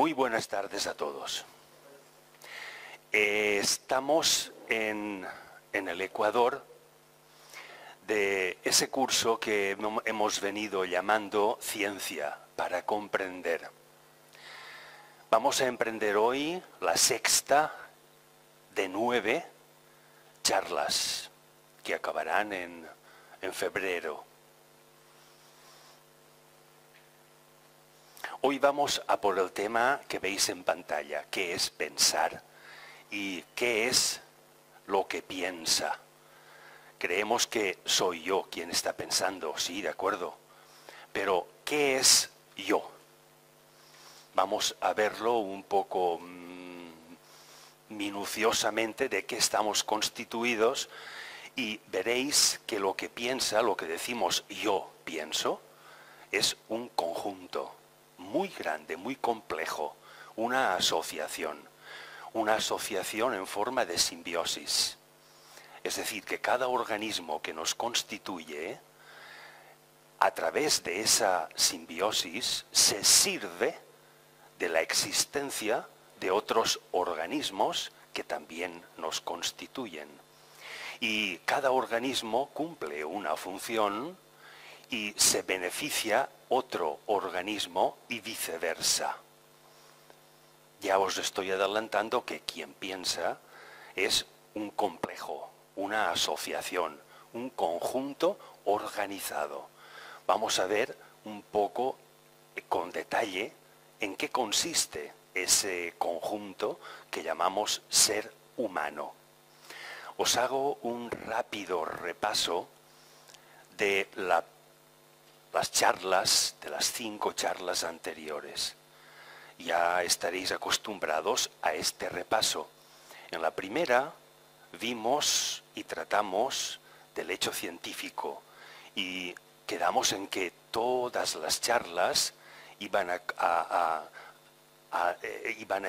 Muy buenas tardes a todos. Estamos en el Ecuador de ese curso que hemos venido llamando Ciencia para Comprender. Vamos a emprender hoy la sexta de 9 charlas que acabarán en febrero. Hoy vamos a por el tema que veis en pantalla, qué es pensar y qué es lo que piensa. Creemos que soy yo quien está pensando, sí, de acuerdo, pero ¿qué es yo? Vamos a verlo un poco minuciosamente de qué estamos constituidos y veréis que lo que piensa, lo que decimos yo pienso, es un conjunto muy grande, muy complejo, una asociación en forma de simbiosis. Es decir, que cada organismo que nos constituye, a través de esa simbiosis, se sirve de la existencia de otros organismos que también nos constituyen. Y cada organismo cumple una función y se beneficia otro organismo y viceversa. Ya os estoy adelantando que quien piensa es un complejo, una asociación, un conjunto organizado. Vamos a ver un poco con detalle en qué consiste ese conjunto que llamamos ser humano. Os hago un rápido repaso de las charlas, de las 5 charlas anteriores. Ya estaréis acostumbrados a este repaso. En la primera vimos y tratamos del hecho científico y quedamos en que todas las charlas iban a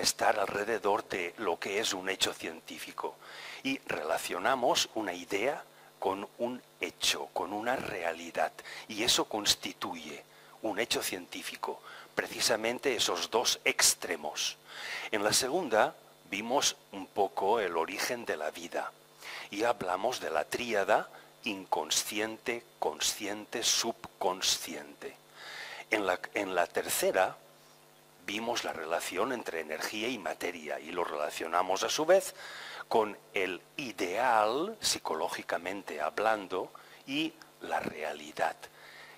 estar alrededor de lo que es un hecho científico y relacionamos una idea con un hecho, con una realidad, y eso constituye un hecho científico, precisamente esos dos extremos. En la segunda vimos un poco el origen de la vida y hablamos de la tríada inconsciente, consciente, subconsciente. En la tercera vimos la relación entre energía y materia y lo relacionamos a su vez con el ideal, psicológicamente hablando, y la realidad.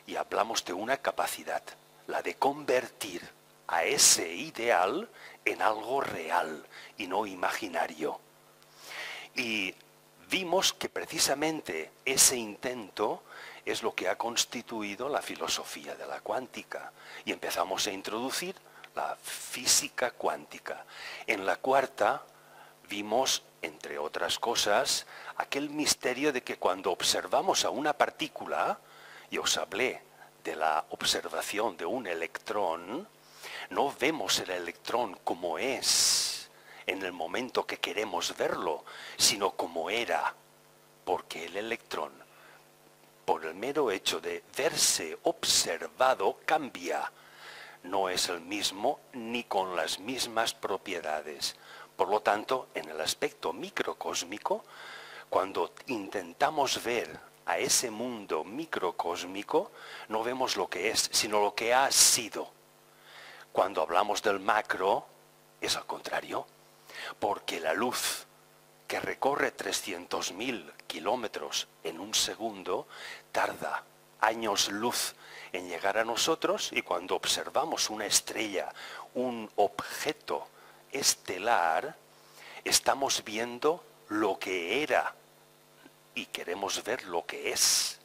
Y hablamos de una capacidad, la de convertir a ese ideal en algo real y no imaginario. Y vimos que precisamente ese intento es lo que ha constituido la filosofía de la cuántica. Y empezamos a introducir la física cuántica. En la cuarta vimos, entre otras cosas, aquel misterio de que cuando observamos a una partícula, y os hablé de la observación de un electrón, no vemos el electrón como es en el momento que queremos verlo, sino como era, porque el electrón, por el mero hecho de verse observado, cambia. No es el mismo ni con las mismas propiedades. Por lo tanto, en el aspecto microcósmico, cuando intentamos ver a ese mundo microcósmico, no vemos lo que es, sino lo que ha sido. Cuando hablamos del macro, es al contrario, porque la luz que recorre 300.000 kilómetros en un segundo tarda años luz en llegar a nosotros, y cuando observamos una estrella, un objeto estelar, estamos viendo lo que era y queremos ver lo que es.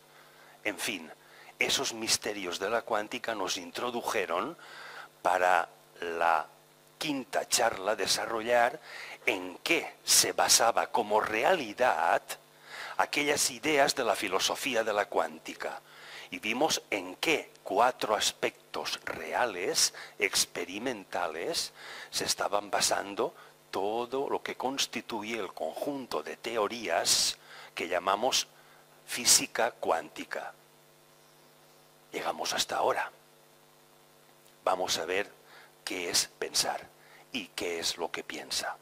En fin, esos misterios de la cuántica nos introdujeron para la quinta charla desarrollar en qué se basaba como realidad aquellas ideas de la filosofía de la cuántica. Y vimos en qué 4 aspectos reales, experimentales, se estaban basando todo lo que constituye el conjunto de teorías que llamamos física cuántica. Llegamos hasta ahora. Vamos a ver qué es pensar y qué es lo que piensa.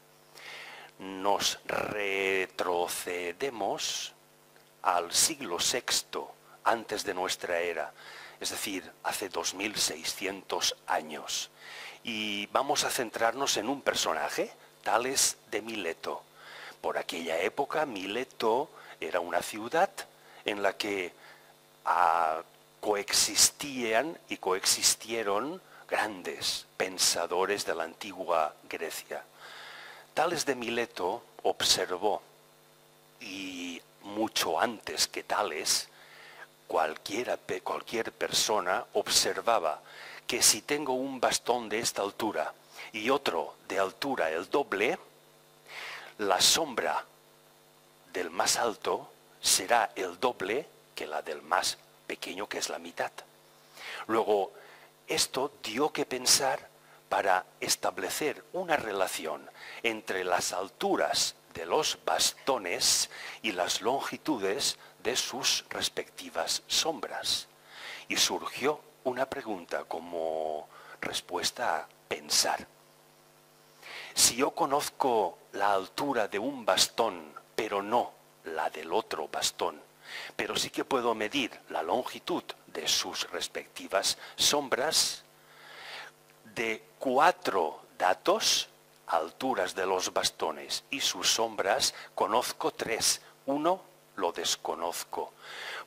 Nos retrocedemos al siglo VI antes de nuestra era, es decir, hace 2600 años. Y vamos a centrarnos en un personaje, Tales de Mileto. Por aquella época, Mileto era una ciudad en la que coexistían y coexistieron grandes pensadores de la antigua Grecia. Tales de Mileto observó, y mucho antes que Tales, cualquier persona observaba que si tengo un bastón de esta altura y otro de altura el doble, la sombra del más alto será el doble que la del más pequeño, que es la mitad. Luego, esto dio que pensar para establecer una relación entre las alturas de los bastones y las longitudes de sus respectivas sombras. Y surgió una pregunta como respuesta a pensar. Si yo conozco la altura de un bastón, pero no la del otro bastón, pero sí que puedo medir la longitud de sus respectivas sombras, de 4 datos, alturas de los bastones y sus sombras, conozco 3. 1 lo desconozco.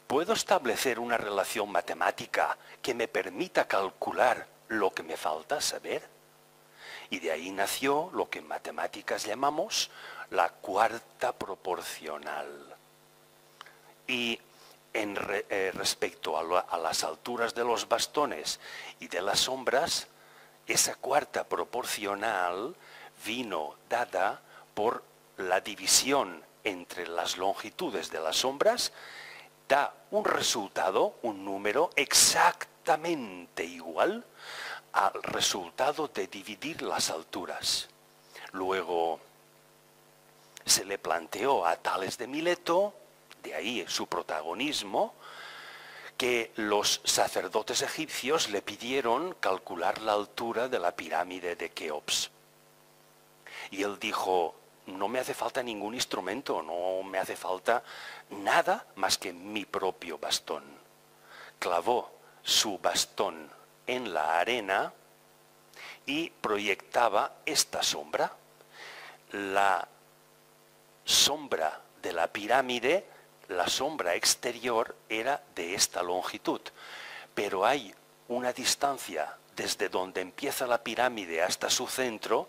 ¿Puedo establecer una relación matemática que me permita calcular lo que me falta saber? Y de ahí nació lo que en matemáticas llamamos la cuarta proporcional. Y respecto a las alturas de los bastones y de las sombras, esa cuarta proporcional vino dada por la división entre las longitudes de las sombras, da un resultado, un número exactamente igual al resultado de dividir las alturas. Luego se le planteó a Tales de Mileto, de ahí su protagonismo, que los sacerdotes egipcios le pidieron calcular la altura de la pirámide de Keops. Y él dijo, no me hace falta ningún instrumento, no me hace falta nada más que mi propio bastón. Clavó su bastón en la arena y proyectaba esta sombra. La sombra de la pirámide, la sombra exterior era de esta longitud, pero hay una distancia desde donde empieza la pirámide hasta su centro,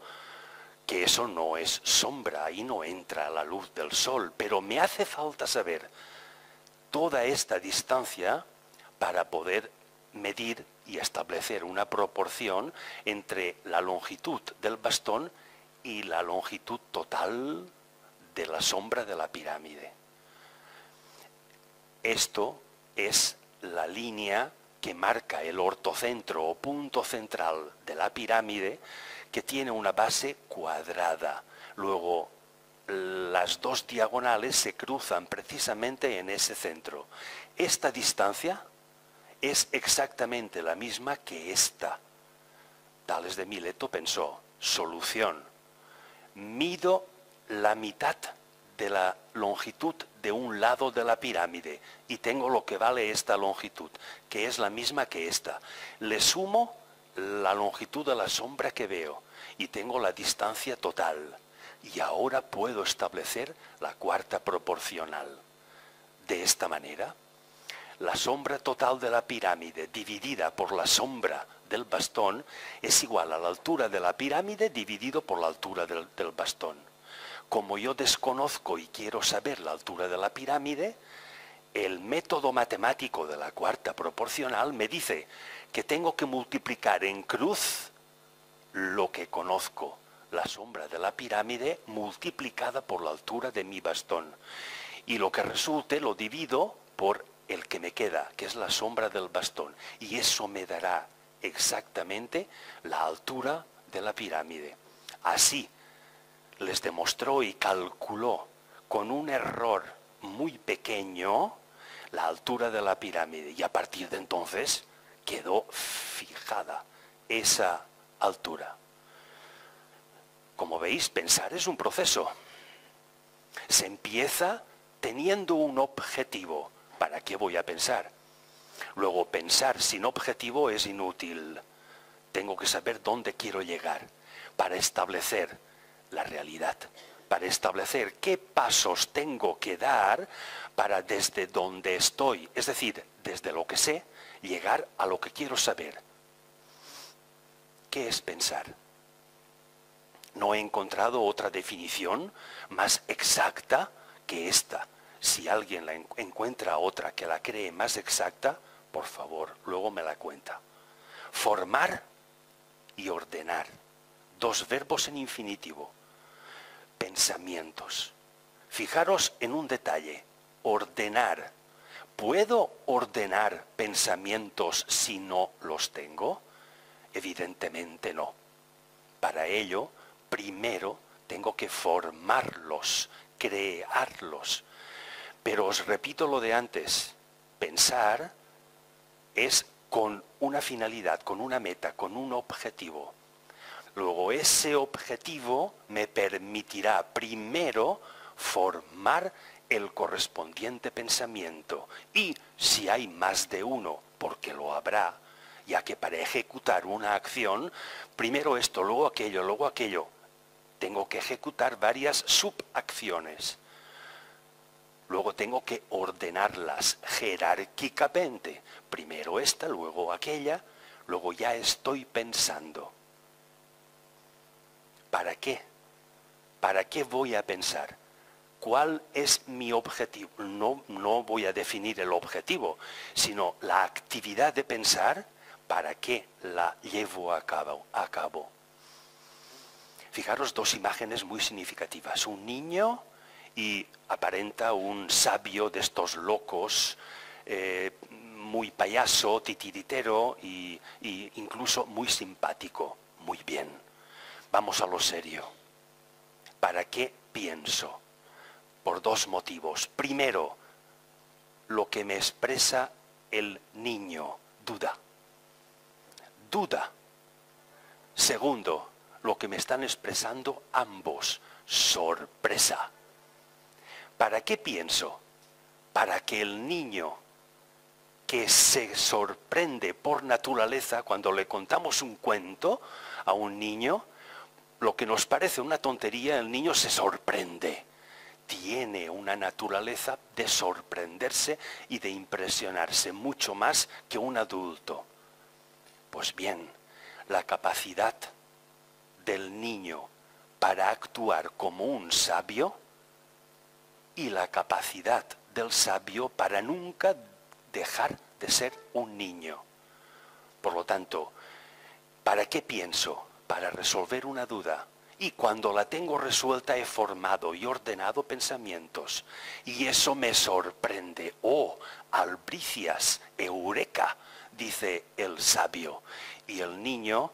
que eso no es sombra, ahí no entra la luz del sol, pero me hace falta saber toda esta distancia para poder medir y establecer una proporción entre la longitud del bastón y la longitud total de la sombra de la pirámide. Esto es la línea que marca el ortocentro o punto central de la pirámide, que tiene una base cuadrada. Luego, las dos diagonales se cruzan precisamente en ese centro. Esta distancia es exactamente la misma que esta. Tales de Mileto pensó, solución, mido la mitad de la longitud de un lado de la pirámide y tengo lo que vale esta longitud, que es la misma que esta. Le sumo la longitud de la sombra que veo y tengo la distancia total. Y ahora puedo establecer la cuarta proporcional. De esta manera, la sombra total de la pirámide dividida por la sombra del bastón es igual a la altura de la pirámide dividido por la altura del bastón. Como yo desconozco y quiero saber la altura de la pirámide, el método matemático de la cuarta proporcional me dice que tengo que multiplicar en cruz lo que conozco, la sombra de la pirámide multiplicada por la altura de mi bastón. Y lo que resulte lo divido por el que me queda, que es la sombra del bastón. Y eso me dará exactamente la altura de la pirámide. Así les demostró y calculó con un error muy pequeño la altura de la pirámide. Y a partir de entonces quedó fijada esa altura. Como veis, pensar es un proceso. Se empieza teniendo un objetivo. ¿Para qué voy a pensar? Luego, pensar sin objetivo es inútil. Tengo que saber dónde quiero llegar para establecer la realidad, para establecer qué pasos tengo que dar para desde donde estoy, es decir, desde lo que sé, llegar a lo que quiero saber. ¿Qué es pensar? No he encontrado otra definición más exacta que esta. Si alguien la encuentra otra que la cree más exacta, por favor, luego me la cuenta. Formar y ordenar. Dos verbos en infinitivo. Pensamientos. Fijaros en un detalle. Ordenar. ¿Puedo ordenar pensamientos si no los tengo? Evidentemente no. Para ello, primero tengo que formarlos, crearlos. Pero os repito lo de antes. Pensar es con una finalidad, con una meta, con un objetivo. Luego ese objetivo me permitirá primero formar el correspondiente pensamiento. Y si hay más de uno, porque lo habrá, ya que para ejecutar una acción, primero esto, luego aquello, tengo que ejecutar varias subacciones. Luego tengo que ordenarlas jerárquicamente. Primero esta, luego aquella, luego ya estoy pensando. ¿Para qué? ¿Para qué voy a pensar? ¿Cuál es mi objetivo? No voy a definir el objetivo, sino la actividad de pensar, ¿para qué la llevo a cabo? Fijaros dos imágenes muy significativas. Un niño y aparenta un sabio de estos locos, muy payaso, titiritero y incluso muy simpático. Muy bien, vamos a lo serio. ¿Para qué pienso? Por dos motivos. Primero, lo que me expresa el niño, duda. Duda. Segundo, lo que me están expresando ambos, sorpresa. ¿Para qué pienso? Para que el niño que se sorprende por naturaleza cuando le contamos un cuento a un niño, lo que nos parece una tontería, el niño se sorprende. Tiene una naturaleza de sorprenderse y de impresionarse mucho más que un adulto. Pues bien, la capacidad del niño para actuar como un sabio y la capacidad del sabio para nunca dejar de ser un niño. Por lo tanto, ¿para qué pienso? Para resolver una duda. Y cuando la tengo resuelta he formado y ordenado pensamientos. Y eso me sorprende. ¡Oh, albricias, eureka!, dice el sabio. Y el niño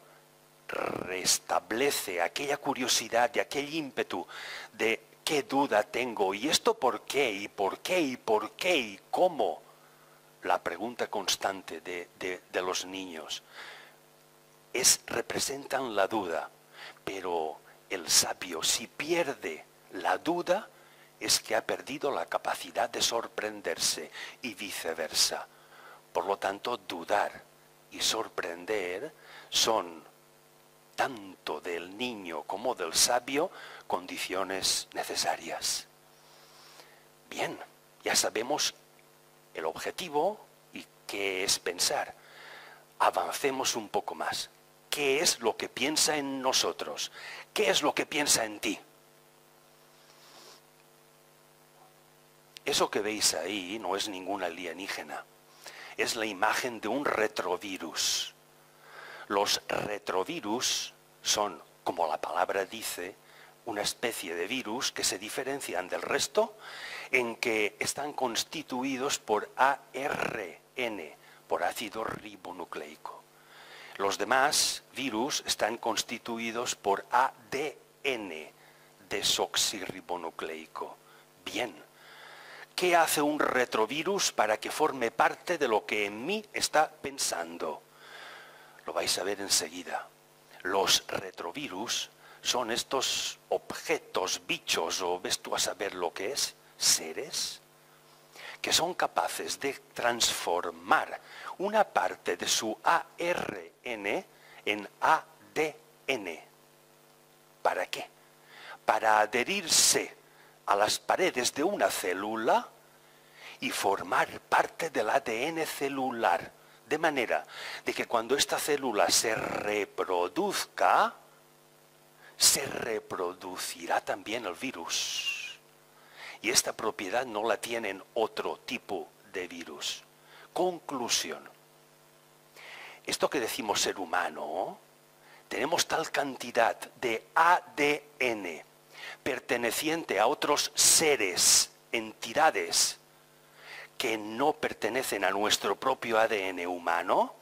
restablece aquella curiosidad y aquel ímpetu de qué duda tengo, y esto por qué, y por qué, y por qué, y cómo. La pregunta constante de los niños representan la duda, pero el sabio, si pierde la duda, es que ha perdido la capacidad de sorprenderse y viceversa. Por lo tanto, dudar y sorprender son, tanto del niño como del sabio, condiciones necesarias. Bien, ya sabemos el objetivo y qué es pensar. Avancemos un poco más. ¿Qué es lo que piensa en nosotros? ¿Qué es lo que piensa en ti? Eso que veis ahí no es ningún alienígena. Es la imagen de un retrovirus. Los retrovirus son, como la palabra dice, una especie de virus que se diferencian del resto en que están constituidos por ARN, por ácido ribonucleico. Los demás virus están constituidos por ADN, desoxirribonucleico. Bien, ¿qué hace un retrovirus para que forme parte de lo que en mí está pensando? Lo vais a ver enseguida. Los retrovirus son estos objetos, bichos, o ves tú a saber lo que es, seres, que son capaces de transformar una parte de su ARN en ADN. ¿Para qué? Para adherirse a las paredes de una célula y formar parte del ADN celular, de manera de que cuando esta célula se reproduzca, se reproducirá también el virus. Y esta propiedad no la tienen otro tipo de virus. Conclusión. Esto que decimos ser humano, tenemos tal cantidad de ADN perteneciente a otros seres, entidades, que no pertenecen a nuestro propio ADN humano,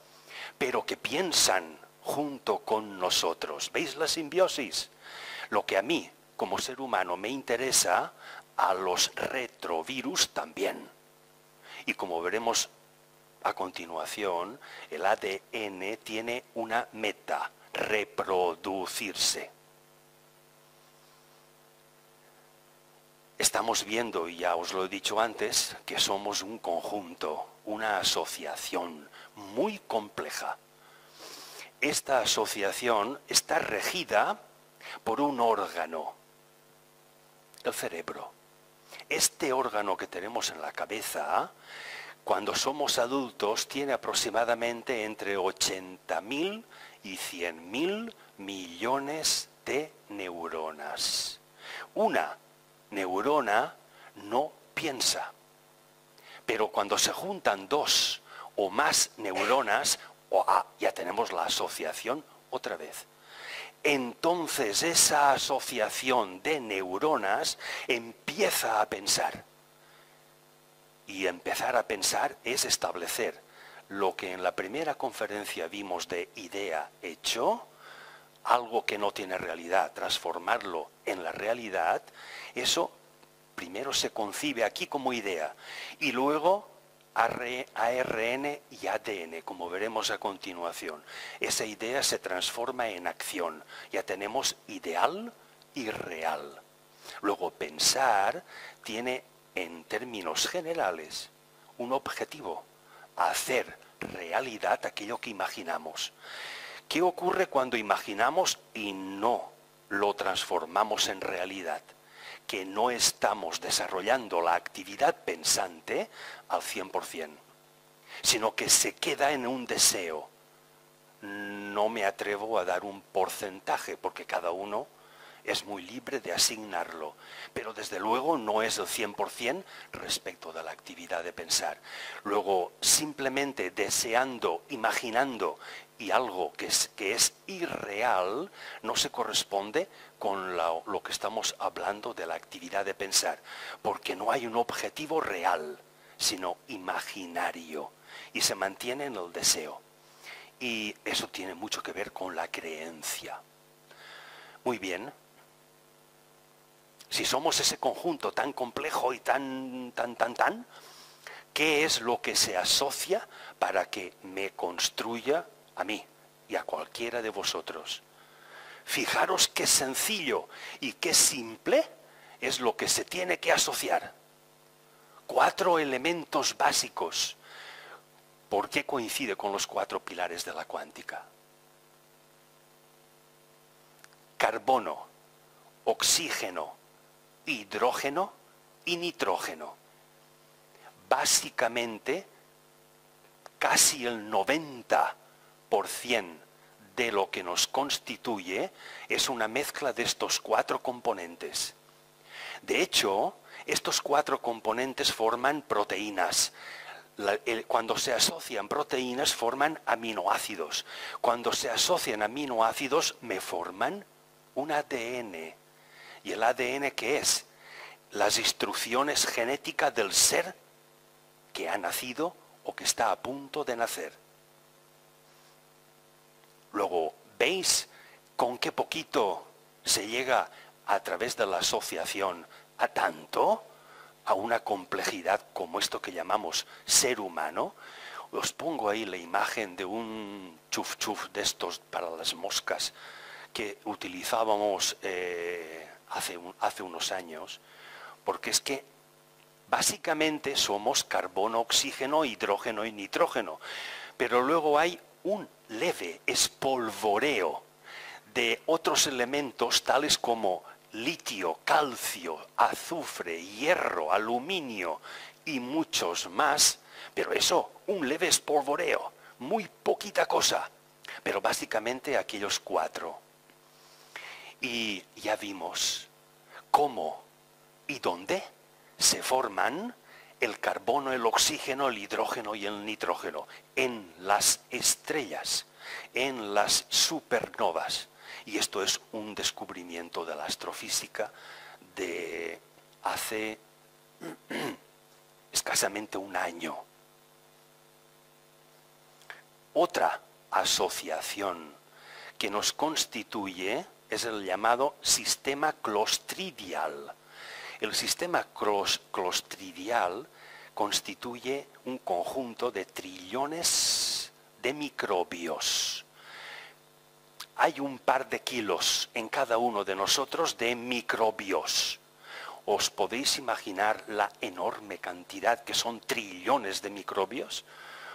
pero que piensan junto con nosotros. ¿Veis la simbiosis? Lo que a mí, como ser humano, me interesa, a los retrovirus también. Y como veremos a continuación, el ADN tiene una meta: reproducirse. Estamos viendo, y ya os lo he dicho antes, que somos un conjunto, una asociación muy compleja. Esta asociación está regida por un órgano, el cerebro. Este órgano que tenemos en la cabeza, cuando somos adultos, tiene aproximadamente entre 80.000 y 100.000 millones de neuronas. Una neurona no piensa, pero cuando se juntan dos o más neuronas, ya tenemos la asociación otra vez. Entonces esa asociación de neuronas empieza a pensar. Y empezar a pensar es establecer lo que en la primera conferencia vimos de idea-hecho, algo que no tiene realidad, transformarlo en la realidad. Eso primero se concibe aquí como idea y luego ARN y ADN, como veremos a continuación. Esa idea se transforma en acción. Ya tenemos ideal y real. Luego pensar tiene, en términos generales, un objetivo: hacer realidad aquello que imaginamos. ¿Qué ocurre cuando imaginamos y no lo transformamos en realidad? Que no estamos desarrollando la actividad pensante al 100%, sino que se queda en un deseo. No me atrevo a dar un porcentaje, porque cada uno es muy libre de asignarlo, pero desde luego no es el 100% respecto de la actividad de pensar. Luego, simplemente deseando, imaginando, y algo que es irreal, no se corresponde con lo que estamos hablando de la actividad de pensar, porque no hay un objetivo real, sino imaginario, y se mantiene en el deseo. Y eso tiene mucho que ver con la creencia. Muy bien. Si somos ese conjunto tan complejo y tan, ¿qué es lo que se asocia para que me construya a mí y a cualquiera de vosotros? Fijaros qué sencillo y qué simple es lo que se tiene que asociar. 4 elementos básicos. ¿Por qué coincide con los 4 pilares de la cuántica? Carbono, oxígeno, hidrógeno y nitrógeno. Básicamente, casi el 90% de lo que nos constituye es una mezcla de estos 4 componentes. De hecho, estos 4 componentes forman proteínas. Cuando se asocian proteínas forman aminoácidos. Cuando se asocian aminoácidos me forman un ADN. ¿Y el ADN qué es? Las instrucciones genéticas del ser que ha nacido o que está a punto de nacer. Luego, ¿veis con qué poquito se llega a través de la asociación a tanto? A una complejidad como esto que llamamos ser humano. Os pongo ahí la imagen de un chuf chuf de estos para las moscas que utilizábamos hace unos años, porque es que básicamente somos carbono, oxígeno, hidrógeno y nitrógeno, pero luego hay un leve espolvoreo de otros elementos tales como litio, calcio, azufre, hierro, aluminio y muchos más, pero eso, un leve espolvoreo, muy poquita cosa, pero básicamente aquellos 4. Y ya vimos cómo y dónde se forman el carbono, el oxígeno, el hidrógeno y el nitrógeno en las estrellas, en las supernovas. Y esto es un descubrimiento de la astrofísica de hace escasamente un año. Otra asociación que nos constituye es el llamado sistema clostridial. El sistema clostridial constituye un conjunto de trillones de microbios. Hay un par de kilos en cada uno de nosotros de microbios. ¿Os podéis imaginar la enorme cantidad que son trillones de microbios?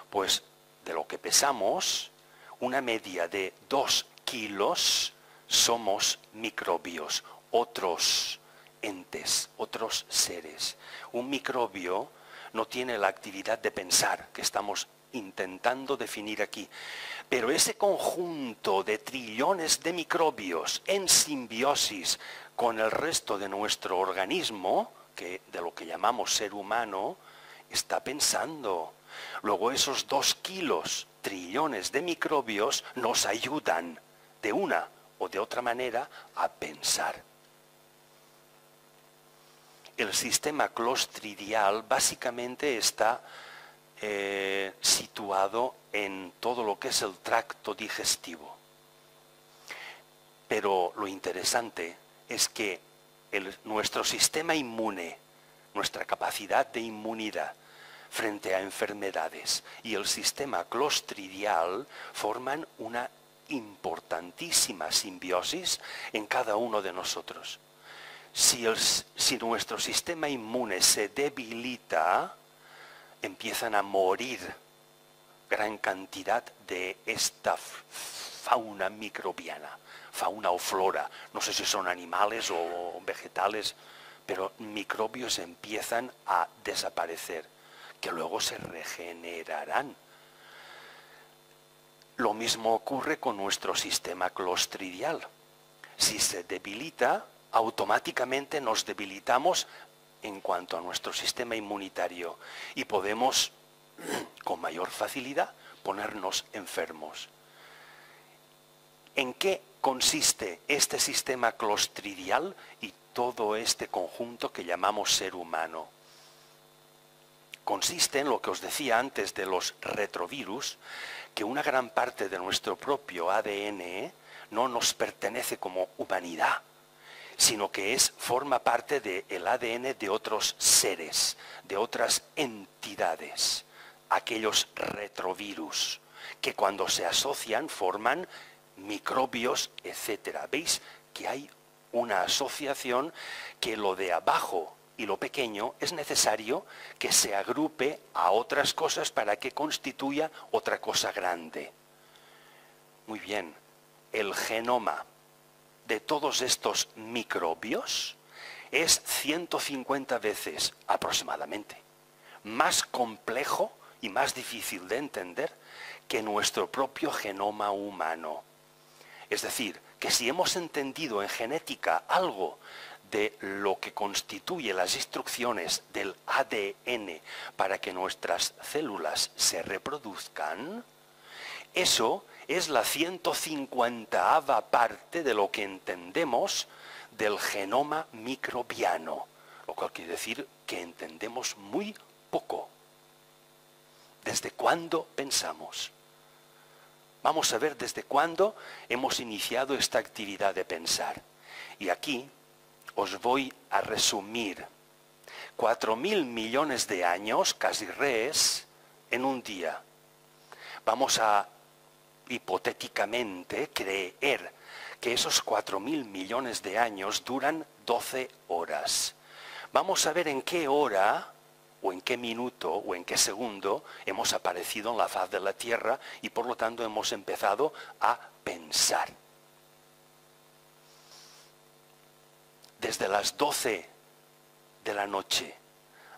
Pues de lo que pesamos, una media de 2 kilos somos microbios, otros entes, otros seres. Un microbio no tiene la actividad de pensar que estamos intentando definir aquí, pero ese conjunto de trillones de microbios en simbiosis con el resto de nuestro organismo, que de lo que llamamos ser humano, está pensando. Luego esos 2 kilos, trillones de microbios nos ayudan de una o de otra manera a pensar. El sistema clostridial básicamente está situado en todo lo que es el tracto digestivo. Pero lo interesante es que nuestro sistema inmune, nuestra capacidad de inmunidad frente a enfermedades y el sistema clostridial forman una importantísima simbiosis en cada uno de nosotros. Si nuestro sistema inmune se debilita, empiezan a morir gran cantidad de esta fauna microbiana, fauna o flora. No sé si son animales o vegetales, pero microbios empiezan a desaparecer, que luego se regenerarán. Lo mismo ocurre con nuestro sistema clostridial. Si se debilita, automáticamente nos debilitamos en cuanto a nuestro sistema inmunitario y podemos con mayor facilidad ponernos enfermos. ¿En qué consiste este sistema clostridial y todo este conjunto que llamamos ser humano? Consiste en lo que os decía antes de los retrovirus, que una gran parte de nuestro propio ADN no nos pertenece como humanidad, sino que forma parte del ADN de otros seres, de otras entidades, aquellos retrovirus, que cuando se asocian forman microbios, etc. ¿Veis que hay una asociación que lo de abajo y lo pequeño es necesario que se agrupe a otras cosas para que constituya otra cosa grande? Muy bien, el genoma de todos estos microbios es 150 veces aproximadamente más complejo y más difícil de entender que nuestro propio genoma humano. Es decir, que si hemos entendido en genética algo de lo que constituye las instrucciones del ADN para que nuestras células se reproduzcan, eso es la 150ª parte de lo que entendemos del genoma microbiano, lo cual quiere decir que entendemos muy poco. ¿Desde cuándo pensamos? Vamos a ver desde cuándo hemos iniciado esta actividad de pensar. Y aquí os voy a resumir 4.000 millones de años, casi res, en un día. Vamos a hipotéticamente creer que esos 4.000 millones de años duran 12 horas. Vamos a ver en qué hora, o en qué minuto, o en qué segundo hemos aparecido en la faz de la Tierra y por lo tanto hemos empezado a pensar. Desde las 12 de la noche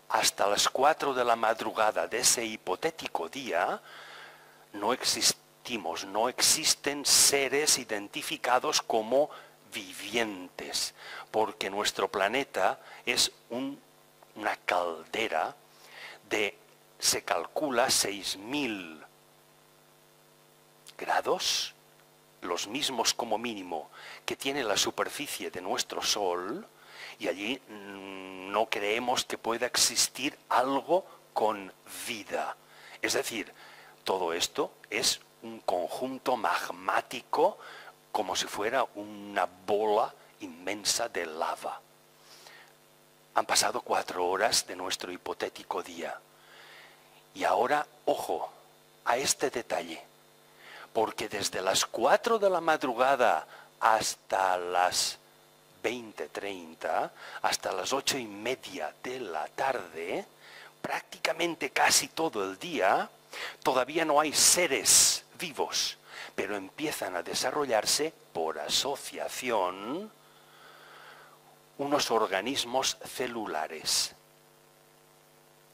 hasta las 4 de la madrugada de ese hipotético día, no existimos, no existen seres identificados como vivientes, porque nuestro planeta es una caldera de, se calcula, 6.000 grados, los mismos como mínimo que tiene la superficie de nuestro Sol, y allí no creemos que pueda existir algo con vida. Es decir, todo esto es un conjunto magmático como si fuera una bola inmensa de lava. Han pasado 4 horas de nuestro hipotético día. Y ahora, ojo a este detalle, porque desde las 4 de la madrugada hasta las 20:30, hasta las 8:30 de la tarde, prácticamente casi todo el día, todavía no hay seres vivos, pero empiezan a desarrollarse por asociación unos organismos celulares.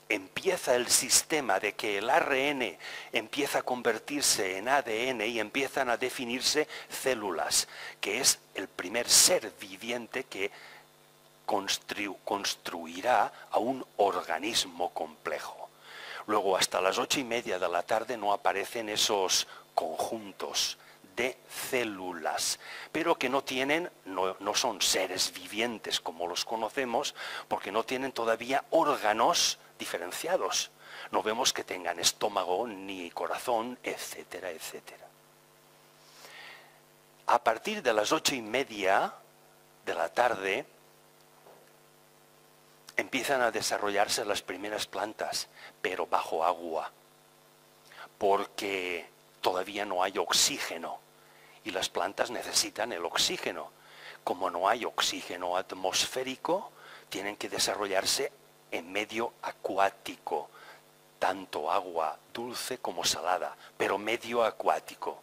Empieza el sistema de que el ARN empieza a convertirse en ADN y empiezan a definirse células, que es el primer ser viviente que construirá a un organismo complejo. Luego hasta las 8:30 de la tarde no aparecen esos conjuntos de células, pero que no son seres vivientes como los conocemos, porque no tienen todavía órganos diferenciados. No vemos que tengan estómago ni corazón, etcétera, etcétera. A partir de las 8:30 de la tarde empiezan a desarrollarse las primeras plantas, pero bajo agua, porque todavía no hay oxígeno y las plantas necesitan el oxígeno. Como no hay oxígeno atmosférico, tienen que desarrollarse en medio acuático, tanto agua dulce como salada, pero medio acuático.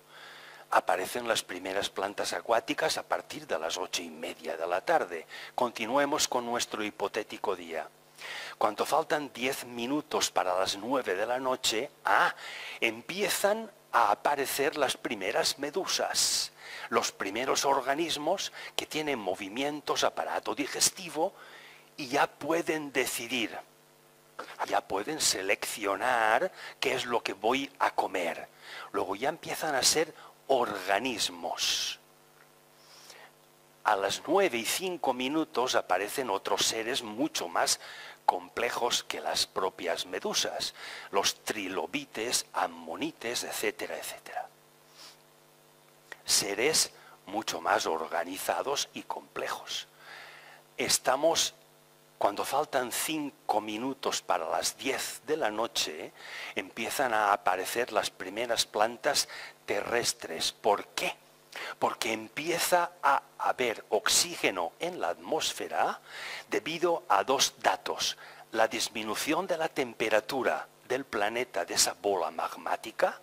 Aparecen las primeras plantas acuáticas a partir de las 8:30 de la tarde. Continuemos con nuestro hipotético día. Cuando faltan 10 minutos para las 9 de la noche, empiezan a aparecer las primeras medusas, los primeros organismos que tienen movimientos, aparato digestivo, y ya pueden decidir, ya pueden seleccionar qué es lo que voy a comer. Luego ya empiezan a ser organismos. A las 9:05 aparecen otros seres mucho más complejos que las propias medusas, los trilobites, ammonites, etcétera, etcétera. Seres mucho más organizados y complejos. Cuando faltan 5 minutos para las 10 de la noche, empiezan a aparecer las primeras plantas terrestres. ¿Por qué? Porque empieza a haber oxígeno en la atmósfera debido a 2 datos. La disminución de la temperatura del planeta, de esa bola magmática,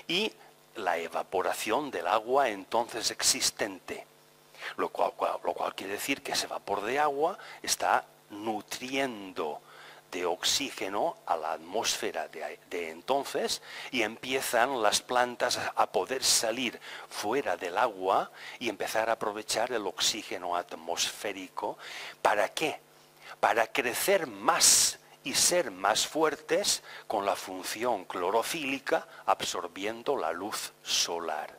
y la evaporación del agua entonces existente. Lo cual quiere decir que ese vapor de agua está nutriendo de oxígeno a la atmósfera de entonces, y empiezan las plantas a poder salir fuera del agua y empezar a aprovechar el oxígeno atmosférico. ¿Para qué? Para crecer más y ser más fuertes con la función clorofílica, absorbiendo la luz solar.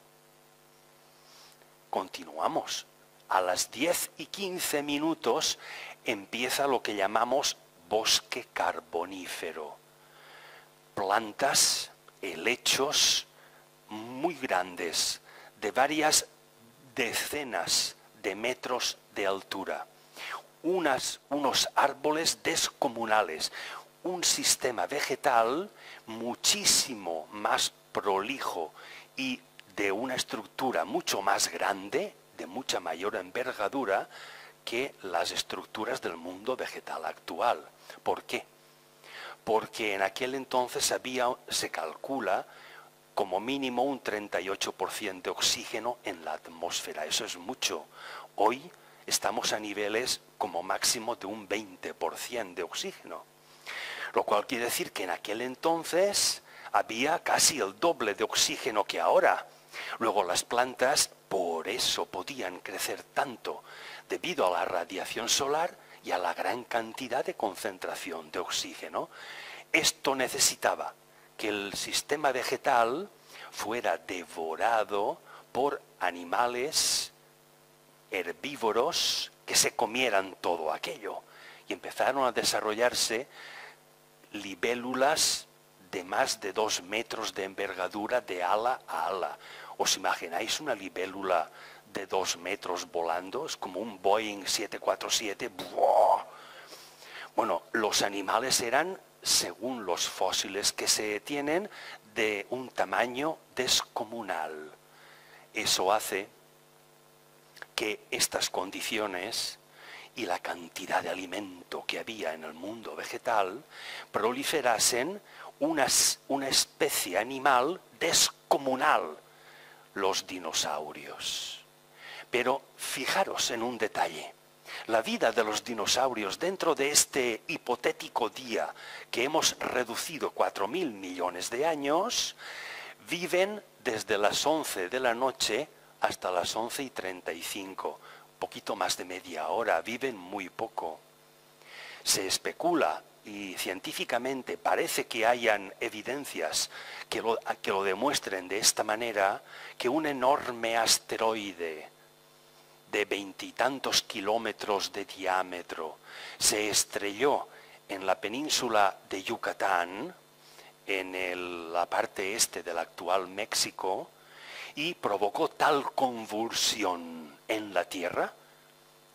Continuamos. A las 10:15 empieza lo que llamamos bosque carbonífero. Plantas, helechos muy grandes, de varias decenas de metros de altura. Unos árboles descomunales, un sistema vegetal muchísimo más prolijo y de una estructura mucho más grande, de mucha mayor envergadura, que las estructuras del mundo vegetal actual. ¿Por qué? Porque en aquel entonces se calcula como mínimo un 38% de oxígeno en la atmósfera. Eso es mucho. Hoy estamos a niveles como máximo de un 20% de oxígeno. Lo cual quiere decir que en aquel entonces había casi el doble de oxígeno que ahora. Luego las plantas por eso podían crecer tanto, debido a la radiación solar y a la gran cantidad de concentración de oxígeno. Esto necesitaba que el sistema vegetal fuera devorado por animales herbívoros que se comieran todo aquello. Y empezaron a desarrollarse libélulas de más de 2 metros de envergadura de ala a ala. ¿Os imagináis una libélula de 2 metros volando? Es como un Boeing 747. ¡Buah! Bueno, los animales eran, según los fósiles que se tienen, de un tamaño descomunal. Eso hace que estas condiciones y la cantidad de alimento que había en el mundo vegetal proliferasen una especie animal descomunal, los dinosaurios. Pero fijaros en un detalle. La vida de los dinosaurios dentro de este hipotético día que hemos reducido 4.000 millones de años, viven desde las 11 de la noche hasta las 11:35, poquito más de media hora, viven muy poco. Se especula y científicamente parece que hayan evidencias que lo demuestren de esta manera, que un enorme asteroide de 20 y tantos kilómetros de diámetro se estrelló en la península de Yucatán, en la parte este del actual México, y provocó tal convulsión en la Tierra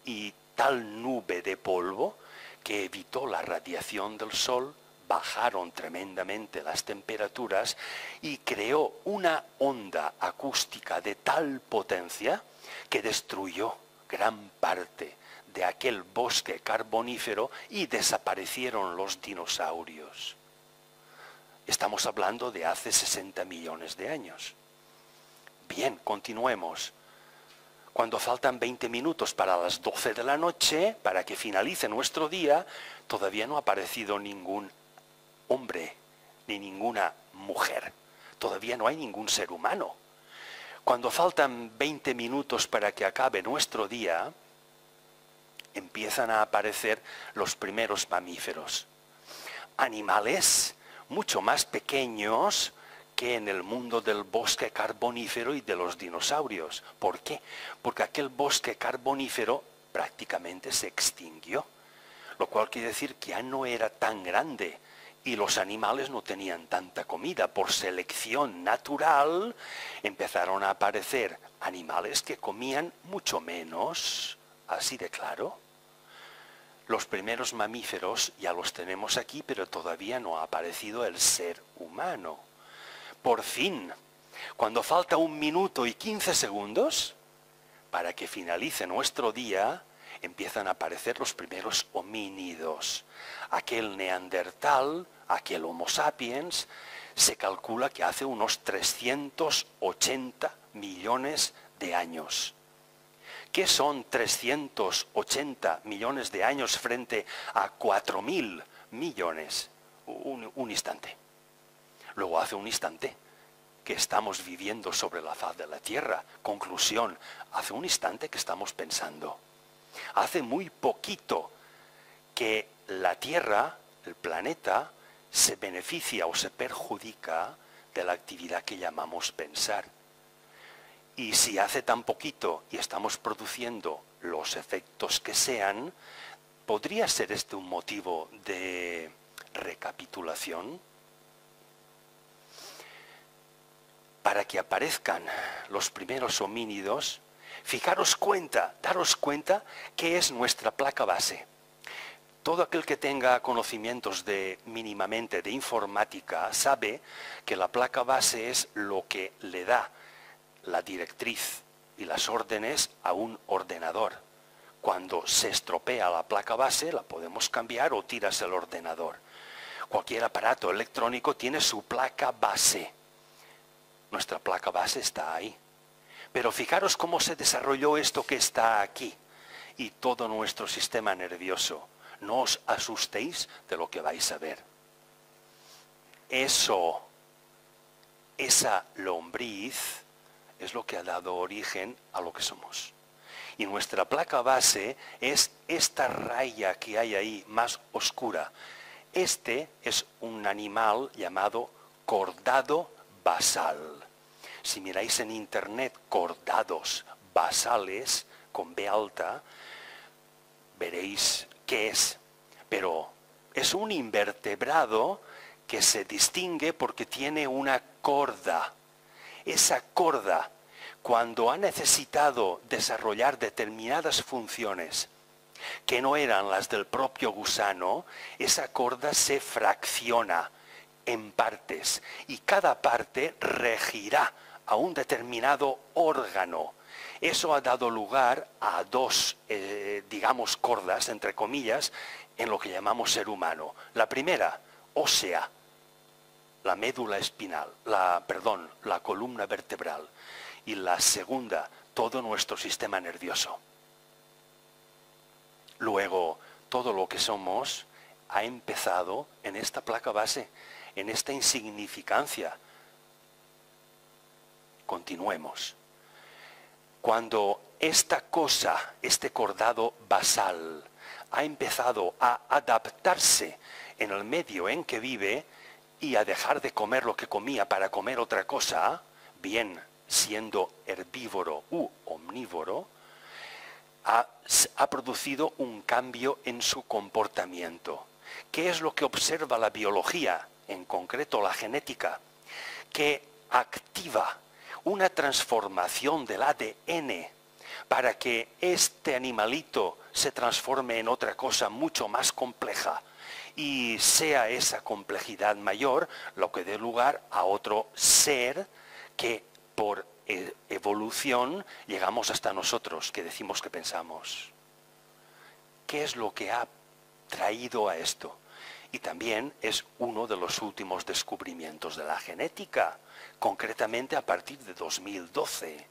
y tal nube de polvo que evitó la radiación del Sol, bajaron tremendamente las temperaturas y creó una onda acústica de tal potencia que destruyó gran parte de aquel bosque carbonífero y desaparecieron los dinosaurios. Estamos hablando de hace 60 millones de años. Bien, continuemos. Cuando faltan 20 minutos para las 12 de la noche, para que finalice nuestro día, todavía no ha aparecido ningún hombre ni ninguna mujer. Todavía no hay ningún ser humano. Cuando faltan 20 minutos para que acabe nuestro día, empiezan a aparecer los primeros mamíferos. Animales mucho más pequeños que en el mundo del bosque carbonífero y de los dinosaurios. ¿Por qué? Porque aquel bosque carbonífero prácticamente se extinguió, lo cual quiere decir que ya no era tan grande y los animales no tenían tanta comida. Por selección natural empezaron a aparecer animales que comían mucho menos, así de claro. Los primeros mamíferos ya los tenemos aquí, pero todavía no ha aparecido el ser humano. Por fin, cuando falta 1 minuto y 15 segundos para que finalice nuestro día, empiezan a aparecer los primeros homínidos. Aquel neandertal, aquel Homo sapiens, se calcula que hace unos 380 millones de años. ¿Qué son 380 millones de años frente a 4.000 millones? Un instante. Luego hace un instante que estamos viviendo sobre la faz de la Tierra. Conclusión, hace un instante que estamos pensando. Hace muy poquito que la Tierra, el planeta, se beneficia o se perjudica de la actividad que llamamos pensar. Y si hace tan poquito y estamos produciendo los efectos que sean, ¿podría ser este un motivo de recapitulación? Para que aparezcan los primeros homínidos, daros cuenta qué es nuestra placa base. Todo aquel que tenga conocimientos mínimamente de informática sabe que la placa base es lo que le da la directriz y las órdenes a un ordenador. Cuando se estropea la placa base, la podemos cambiar o tiras el ordenador. Cualquier aparato electrónico tiene su placa base. Nuestra placa base está ahí. Pero fijaros cómo se desarrolló esto que está aquí y todo nuestro sistema nervioso. No os asustéis de lo que vais a ver. Esa lombriz es lo que ha dado origen a lo que somos. Y nuestra placa base es esta raya que hay ahí más oscura. Este es un animal llamado cordado basal. Si miráis en internet cordados basales con B alta, veréis qué es. Pero es un invertebrado que se distingue porque tiene una corda. Esa corda, cuando ha necesitado desarrollar determinadas funciones que no eran las del propio gusano, esa corda se fracciona en partes y cada parte regirá a un determinado órgano. Eso ha dado lugar a dos, digamos, cordas, entre comillas, en lo que llamamos ser humano. La primera, ósea, la médula espinal, la columna vertebral. Y la segunda, todo nuestro sistema nervioso. Luego, todo lo que somos ha empezado en esta placa base, en esta insignificancia. Continuemos. Cuando esta cosa, este cordado basal, ha empezado a adaptarse en el medio en que vive y a dejar de comer lo que comía para comer otra cosa, bien siendo herbívoro u omnívoro, ha producido un cambio en su comportamiento. ¿Qué es lo que observa la biología, en concreto la genética? Que activa una transformación del ADN para que este animalito se transforme en otra cosa mucho más compleja y sea esa complejidad mayor lo que dé lugar a otro ser que por evolución llegamos hasta nosotros, que decimos que pensamos. ¿Qué es lo que ha traído a esto? Y también es uno de los últimos descubrimientos de la genética, concretamente a partir de 2012.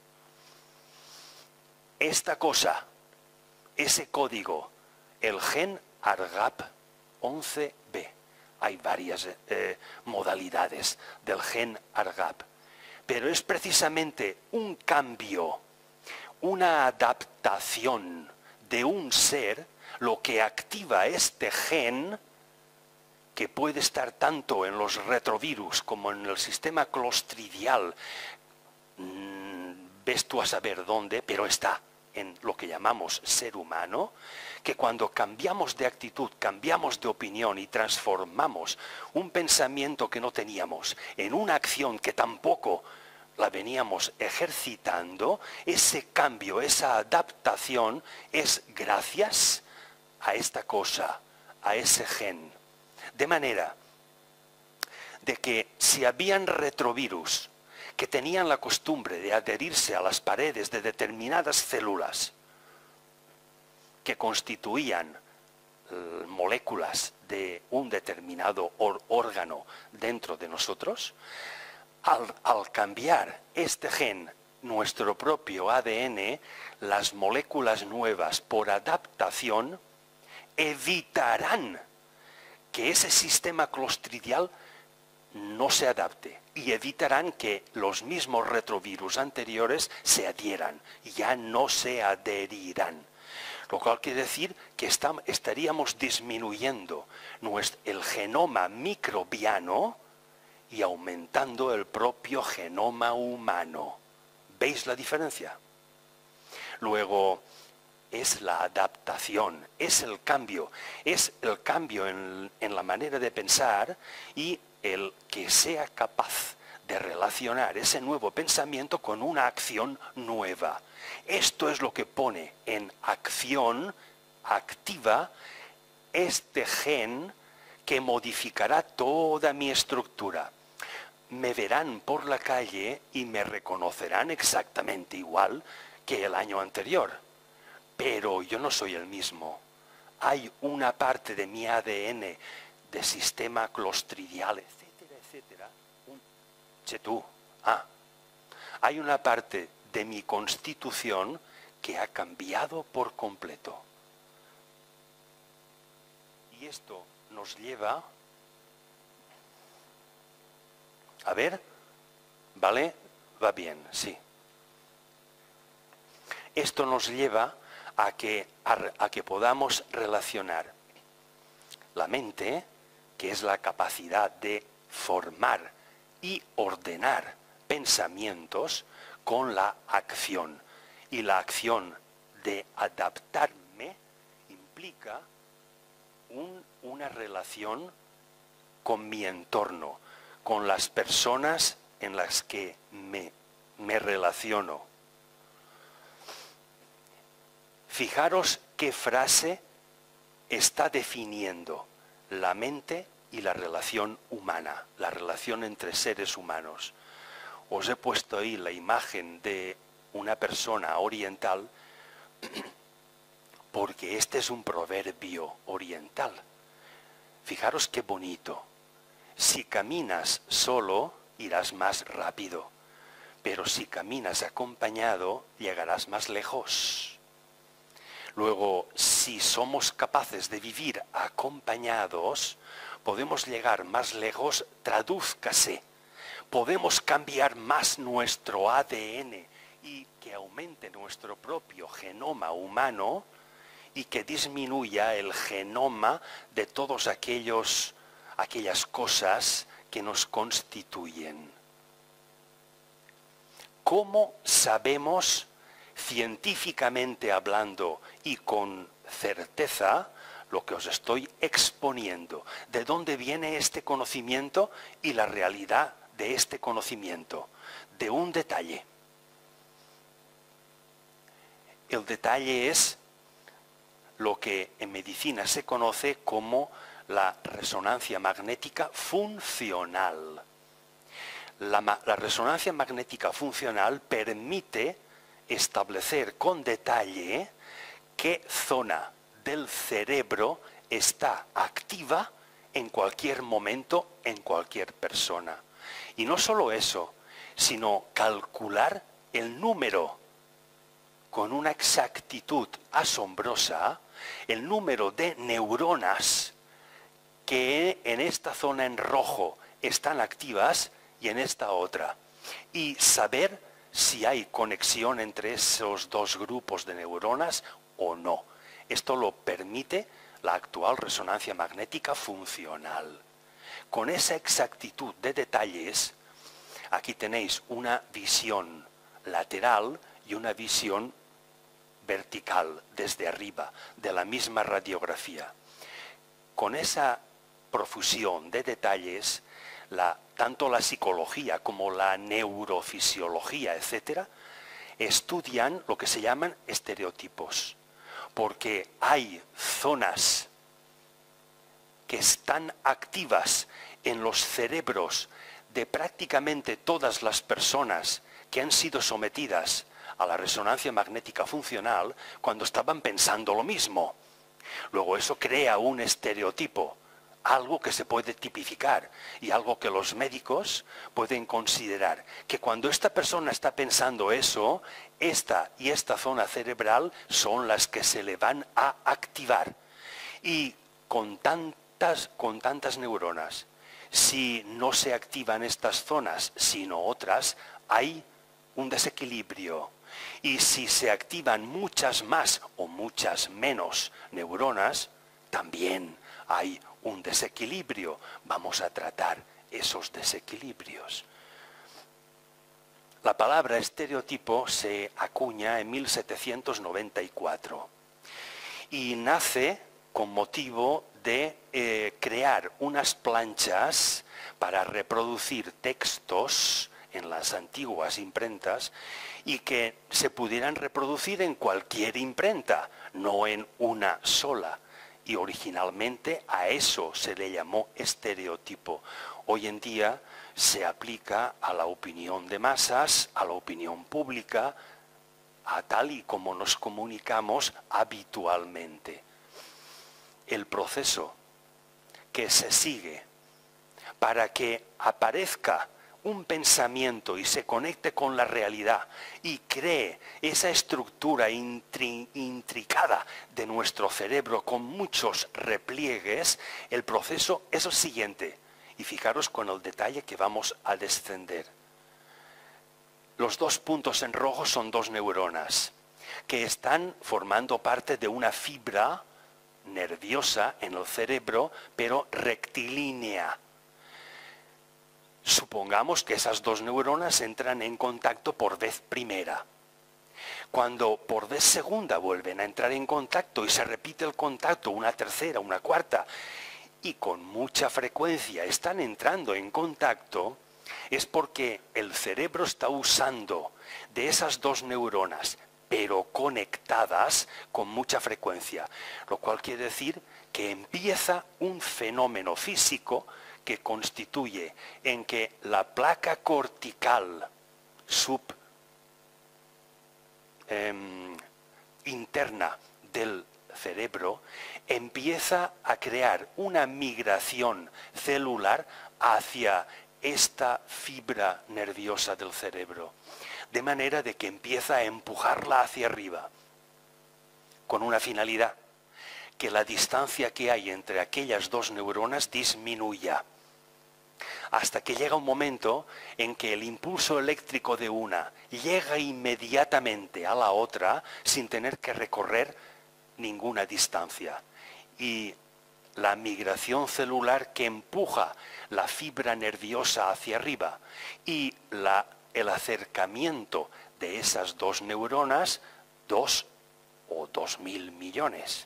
Esta cosa, ese código, el gen ARGAP11B. Hay varias modalidades del gen ARGAP. Pero es precisamente un cambio, una adaptación de un ser lo que activa este gen, que puede estar tanto en los retrovirus como en el sistema clostridial, ves tú a saber dónde, pero está en lo que llamamos ser humano, que cuando cambiamos de actitud, cambiamos de opinión y transformamos un pensamiento que no teníamos en una acción que tampoco la veníamos ejercitando, ese cambio, esa adaptación es gracias a esta cosa, a ese gen. De manera de que si habían retrovirus que tenían la costumbre de adherirse a las paredes de determinadas células que constituían moléculas de un determinado órgano dentro de nosotros, al cambiar este gen, nuestro propio ADN, las moléculas nuevas por adaptación evitarán que ese sistema clostridial no se adapte y evitarán que los mismos retrovirus anteriores se adhieran, ya no se adherirán. Lo cual quiere decir que estaríamos disminuyendo el genoma microbiano y aumentando el propio genoma humano. ¿Veis la diferencia? Luego, es la adaptación, es el cambio en la manera de pensar y el que sea capaz de relacionar ese nuevo pensamiento con una acción nueva. Esto es lo que pone en acción activa este gen que modificará toda mi estructura. Me verán por la calle y me reconocerán exactamente igual que el año anterior. Pero yo no soy el mismo. Hay una parte de mi ADN, de sistema clostridial, etcétera, etcétera. Che tú, hay una parte de mi constitución que ha cambiado por completo. Y esto nos lleva... A ver, ¿vale? Va bien, sí. Esto nos lleva a que podamos relacionar la mente, que es la capacidad de formar y ordenar pensamientos, con la acción. Y la acción de adaptarme implica una relación con mi entorno, con las personas en las que me relaciono. Fijaros qué frase está definiendo la mente y la relación humana, la relación entre seres humanos. Os he puesto ahí la imagen de una persona oriental porque este es un proverbio oriental. Fijaros qué bonito. Si caminas solo, irás más rápido, pero si caminas acompañado, llegarás más lejos. Luego, si somos capaces de vivir acompañados, podemos llegar más lejos, tradúzcase. Podemos cambiar más nuestro ADN y que aumente nuestro propio genoma humano y que disminuya el genoma de todos aquellas cosas que nos constituyen. ¿Cómo sabemos, científicamente hablando y con certeza, lo que os estoy exponiendo? ¿De dónde viene este conocimiento y la realidad de este conocimiento? De un detalle. El detalle es lo que en medicina se conoce como la resonancia magnética funcional. La resonancia magnética funcional permite establecer con detalle qué zona del cerebro está activa en cualquier momento, en cualquier persona. Y no solo eso, sino calcular el número con una exactitud asombrosa, el número de neuronas que en esta zona en rojo están activas y en esta otra. Y saber si hay conexión entre esos dos grupos de neuronas o no. Esto lo permite la actual resonancia magnética funcional. Con esa exactitud de detalles, aquí tenéis una visión lateral y una visión vertical desde arriba de la misma radiografía. Con esa profusión de detalles, tanto la psicología como la neurofisiología, etcétera, estudian lo que se llaman estereotipos, porque hay zonas que están activas en los cerebros de prácticamente todas las personas que han sido sometidas a la resonancia magnética funcional cuando estaban pensando lo mismo. Luego eso crea un estereotipo, algo que se puede tipificar y algo que los médicos pueden considerar, que cuando esta persona está pensando eso, esta y esta zona cerebral son las que se le van a activar. Y con tantas neuronas, si no se activan estas zonas, sino otras, hay un desequilibrio. Y si se activan muchas más o muchas menos neuronas, también hay un desequilibrio. Vamos a tratar esos desequilibrios. La palabra estereotipo se acuña en 1794 y nace con motivo de crear unas planchas para reproducir textos en las antiguas imprentas y que se pudieran reproducir en cualquier imprenta, no en una sola. Y originalmente a eso se le llamó estereotipo. Hoy en día se aplica a la opinión de masas, a la opinión pública, a tal y como nos comunicamos habitualmente. El proceso que se sigue para que aparezca un pensamiento y se conecte con la realidad y cree esa estructura intricada de nuestro cerebro con muchos repliegues, el proceso es el siguiente. Y fijaros con el detalle que vamos a descender. Los dos puntos en rojo son dos neuronas que están formando parte de una fibra nerviosa en el cerebro, pero rectilínea. Supongamos que esas dos neuronas entran en contacto por vez primera. Cuando por vez segunda vuelven a entrar en contacto y se repite el contacto una tercera, una cuarta, y con mucha frecuencia están entrando en contacto, es porque el cerebro está usando de esas dos neuronas, pero conectadas con mucha frecuencia, lo cual quiere decir que empieza un fenómeno físico que constituye en que la placa cortical interna del cerebro empieza a crear una migración celular hacia esta fibra nerviosa del cerebro, de manera de que empieza a empujarla hacia arriba, con una finalidad, que la distancia que hay entre aquellas dos neuronas disminuya, hasta que llega un momento en que el impulso eléctrico de una llega inmediatamente a la otra sin tener que recorrer ninguna distancia. Y la migración celular que empuja la fibra nerviosa hacia arriba y el acercamiento de esas dos neuronas, 2 o 2.000 millones,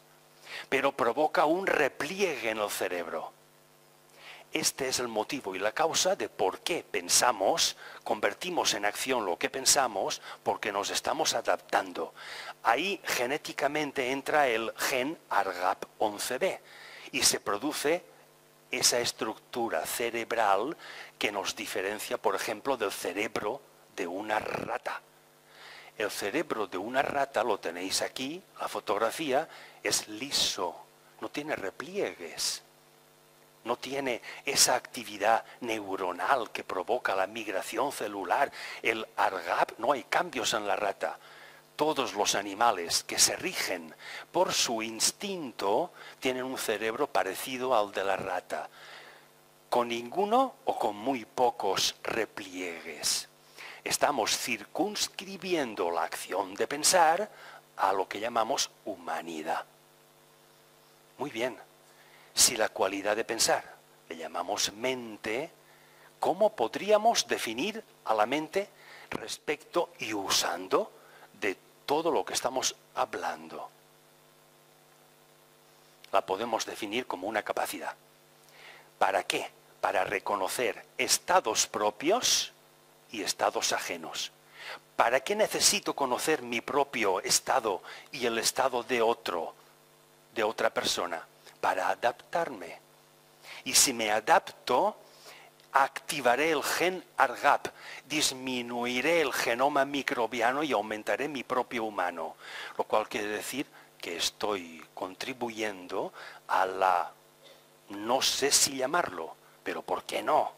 pero provoca un repliegue en el cerebro. Este es el motivo y la causa de por qué pensamos, convertimos en acción lo que pensamos, porque nos estamos adaptando. Ahí genéticamente entra el gen ARGAP11B y se produce esa estructura cerebral que nos diferencia, por ejemplo, del cerebro de una rata. El cerebro de una rata, lo tenéis aquí, la fotografía, es liso, no tiene repliegues. No tiene esa actividad neuronal que provoca la migración celular. El ARGAP, no hay cambios en la rata. Todos los animales que se rigen por su instinto tienen un cerebro parecido al de la rata, con ninguno o con muy pocos repliegues. Estamos circunscribiendo la acción de pensar a lo que llamamos humanidad. Muy bien. Si la cualidad de pensar le llamamos mente, ¿cómo podríamos definir a la mente respecto y usando de todo lo que estamos hablando? La podemos definir como una capacidad. ¿Para qué? Para reconocer estados propios y estados ajenos. ¿Para qué necesito conocer mi propio estado y el estado de otra persona? Para adaptarme. Y si me adapto, activaré el gen ARGAP, disminuiré el genoma microbiano y aumentaré mi propio humano. Lo cual quiere decir que estoy contribuyendo a la, no sé si llamarlo, pero ¿por qué no?,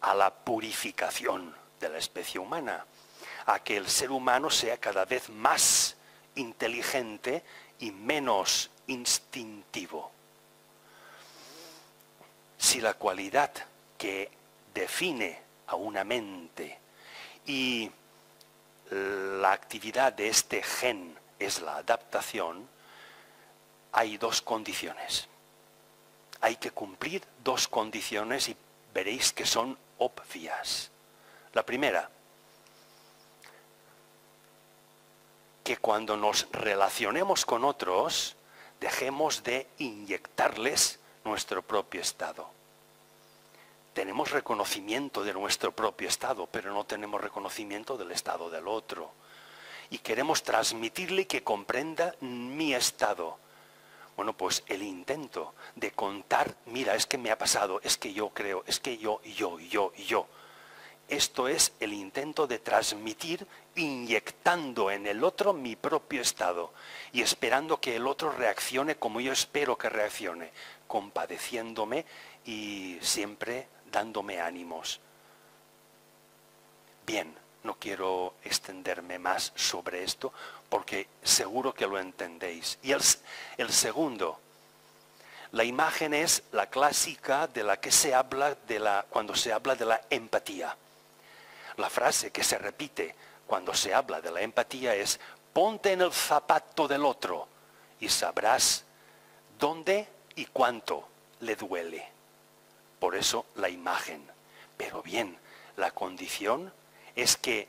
a la purificación de la especie humana, a que el ser humano sea cada vez más inteligente y menos instintivo. Si la cualidad que define a una mente y la actividad de este gen es la adaptación, hay dos condiciones. Hay que cumplir dos condiciones y veréis que son obvias. La primera, que cuando nos relacionemos con otros, dejemos de inyectarles nuestro propio estado. Tenemos reconocimiento de nuestro propio estado, pero no tenemos reconocimiento del estado del otro. Y queremos transmitirle que comprenda mi estado. Bueno, pues el intento de contar, mira, es que me ha pasado, es que yo creo, es que yo. Esto es el intento de transmitir inyectando en el otro mi propio estado y esperando que el otro reaccione como yo espero que reaccione, compadeciéndome y siempre dándome ánimos. Bien, no quiero extenderme más sobre esto porque seguro que lo entendéis. Y el segundo, la imagen es la clásica de la que se habla cuando se habla de la empatía. La frase que se repite cuando se habla de la empatía es: ponte en el zapato del otro y sabrás dónde y cuánto le duele. Por eso la imagen. Pero bien, la condición es que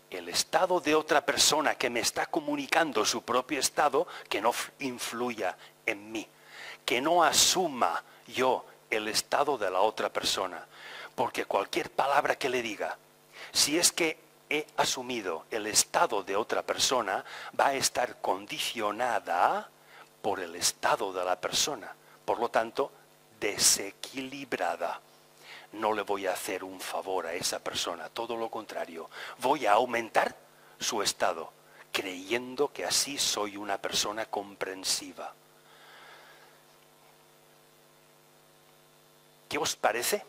el estado de otra persona que me está comunicando su propio estado, que no influya en mí, que no asuma yo el estado de la otra persona, porque cualquier palabra que le diga, si es que he asumido el estado de otra persona, va a estar condicionada por el estado de la persona, por lo tanto, desequilibrada. No le voy a hacer un favor a esa persona, todo lo contrario, voy a aumentar su estado, creyendo que así soy una persona comprensiva. ¿Qué os parece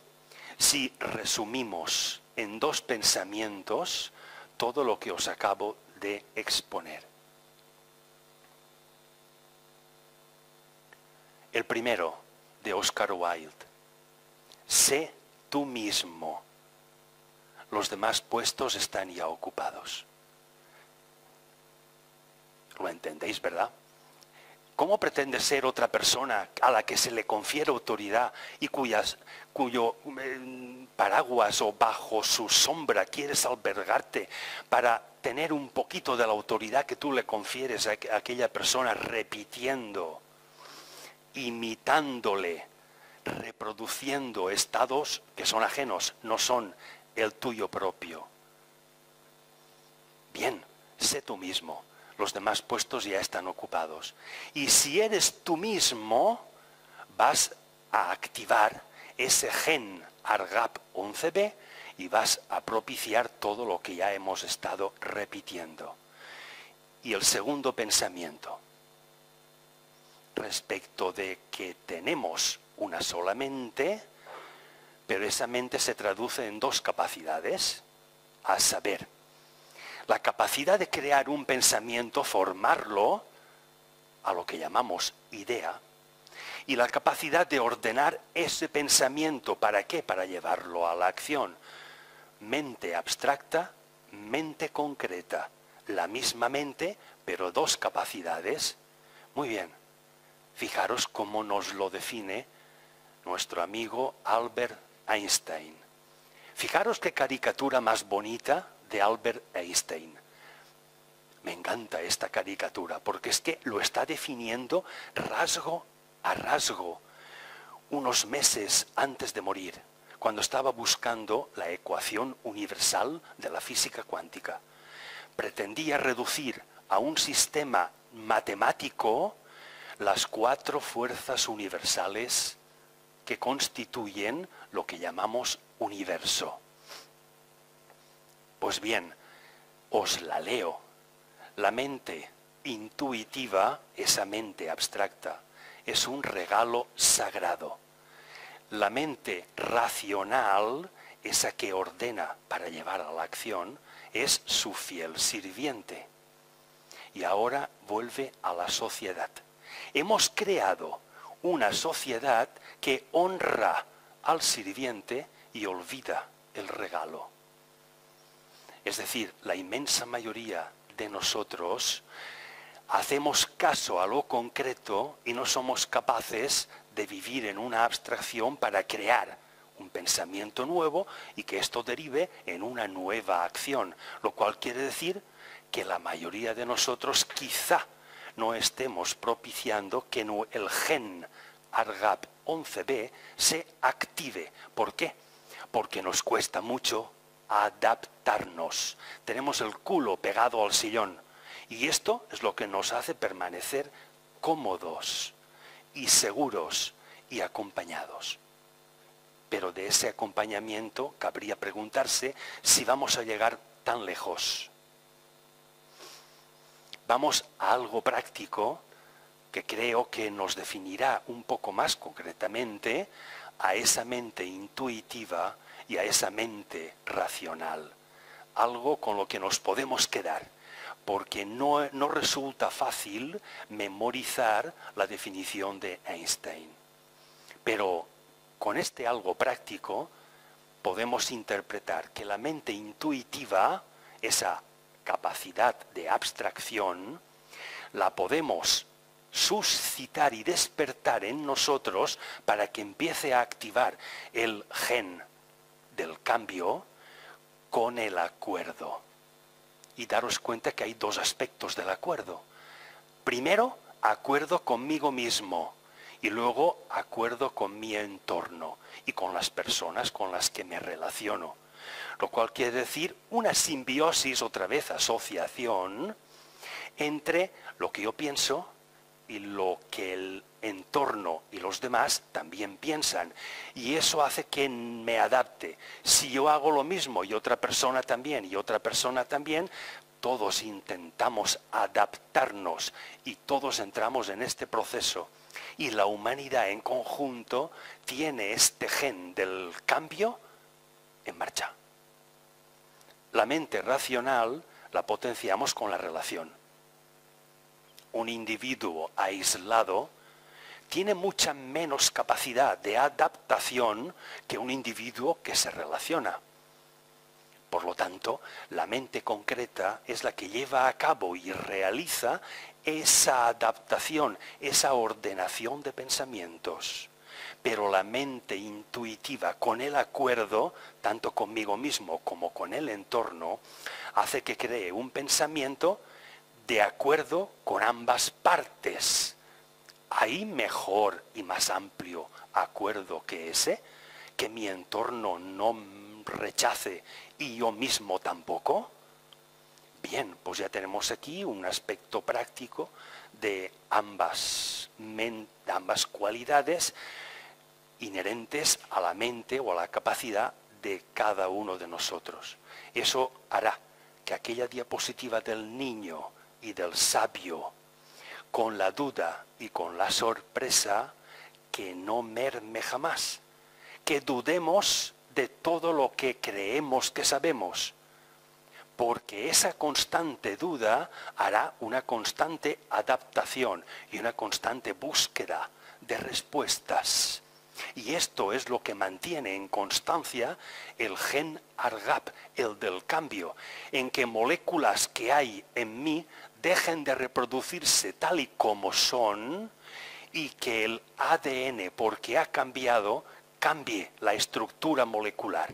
si resumimos en 2 pensamientos todo lo que os acabo de exponer? El primero, de Oscar Wilde: sé tú mismo, los demás puestos están ya ocupados. ¿Lo entendéis, verdad? ¿Cómo pretende ser otra persona a la que se le confiere autoridad y cuyo paraguas o bajo su sombra quieres albergarte para tener un poquito de la autoridad que tú le confieres a aquella persona, repitiendo, imitándole, reproduciendo estados que son ajenos, no son el tuyo propio? Bien, sé tú mismo. Los demás puestos ya están ocupados. Y si eres tú mismo, vas a activar ese gen ARGAP11B y vas a propiciar todo lo que ya hemos estado repitiendo. Y el segundo pensamiento, respecto de que tenemos una sola mente, pero esa mente se traduce en 2 capacidades, a saber, la capacidad de crear un pensamiento, formarlo a lo que llamamos idea, y la capacidad de ordenar ese pensamiento. ¿Para qué? Para llevarlo a la acción. Mente abstracta, mente concreta. La misma mente, pero 2 capacidades. Muy bien. Fijaros cómo nos lo define nuestro amigo Albert Einstein. Fijaros qué caricatura más bonita de Albert Einstein. Me encanta esta caricatura porque es que lo está definiendo rasgo a rasgo, unos meses antes de morir, cuando estaba buscando la ecuación universal de la física cuántica. Pretendía reducir a un sistema matemático las 4 fuerzas universales que constituyen lo que llamamos universo. Pues bien, os la leo. La mente intuitiva, esa mente abstracta, es un regalo sagrado. La mente racional, esa que ordena para llevar a la acción, es su fiel sirviente. Y ahora vuelve a la sociedad. Hemos creado una sociedad que honra al sirviente y olvida el regalo. Es decir, la inmensa mayoría de nosotros hacemos caso a lo concreto y no somos capaces de vivir en una abstracción para crear un pensamiento nuevo y que esto derive en una nueva acción, lo cual quiere decir que la mayoría de nosotros quizá no estemos propiciando que el gen ARGAP11B se active. ¿Por qué? Porque nos cuesta mucho adaptarnos. Tenemos el culo pegado al sillón y esto es lo que nos hace permanecer cómodos. y seguros y acompañados. Pero de ese acompañamiento cabría preguntarse si vamos a llegar tan lejos. Vamos a algo práctico que creo que nos definirá un poco más concretamente a esa mente intuitiva y a esa mente racional. Algo con lo que nos podemos quedar, porque no resulta fácil memorizar la definición de Einstein. Pero con este algo práctico podemos interpretar que la mente intuitiva, esa capacidad de abstracción, la podemos suscitar y despertar en nosotros para que empiece a activar el gen del cambio con el acuerdo. Y daros cuenta que hay dos aspectos del acuerdo. Primero, acuerdo conmigo mismo y luego acuerdo con mi entorno y con las personas con las que me relaciono. Lo cual quiere decir una simbiosis, otra vez asociación, entre lo que yo pienso y lo que el entorno y los demás también piensan. Y eso hace que me adapte. Si yo hago lo mismo y otra persona también, todos intentamos adaptarnos y todos entramos en este proceso. Y la humanidad en conjunto tiene este gen del cambio en marcha. La mente racional la potenciamos con la relación. Un individuo aislado tiene mucha menos capacidad de adaptación que un individuo que se relaciona. Por lo tanto, la mente concreta es la que lleva a cabo y realiza esa adaptación, esa ordenación de pensamientos. Pero la mente intuitiva, con el acuerdo, tanto conmigo mismo como con el entorno, hace que cree un pensamiento de acuerdo con ambas partes. ¿Hay mejor y más amplio acuerdo que ese? ¿Que mi entorno no rechace y yo mismo tampoco? Bien, pues ya tenemos aquí un aspecto práctico de ambas cualidades inherentes a la mente o a la capacidad de cada uno de nosotros. Eso hará que aquella diapositiva del niño y del sabio, con la duda y con la sorpresa, que no merme jamás, que dudemos de todo lo que creemos que sabemos, porque esa constante duda hará una constante adaptación y una constante búsqueda de respuestas. Y esto es lo que mantiene en constancia el gen ARGAP, el del cambio, en que moléculas que hay en mí dejen de reproducirse tal y como son y que el ADN, porque ha cambiado, cambie la estructura molecular.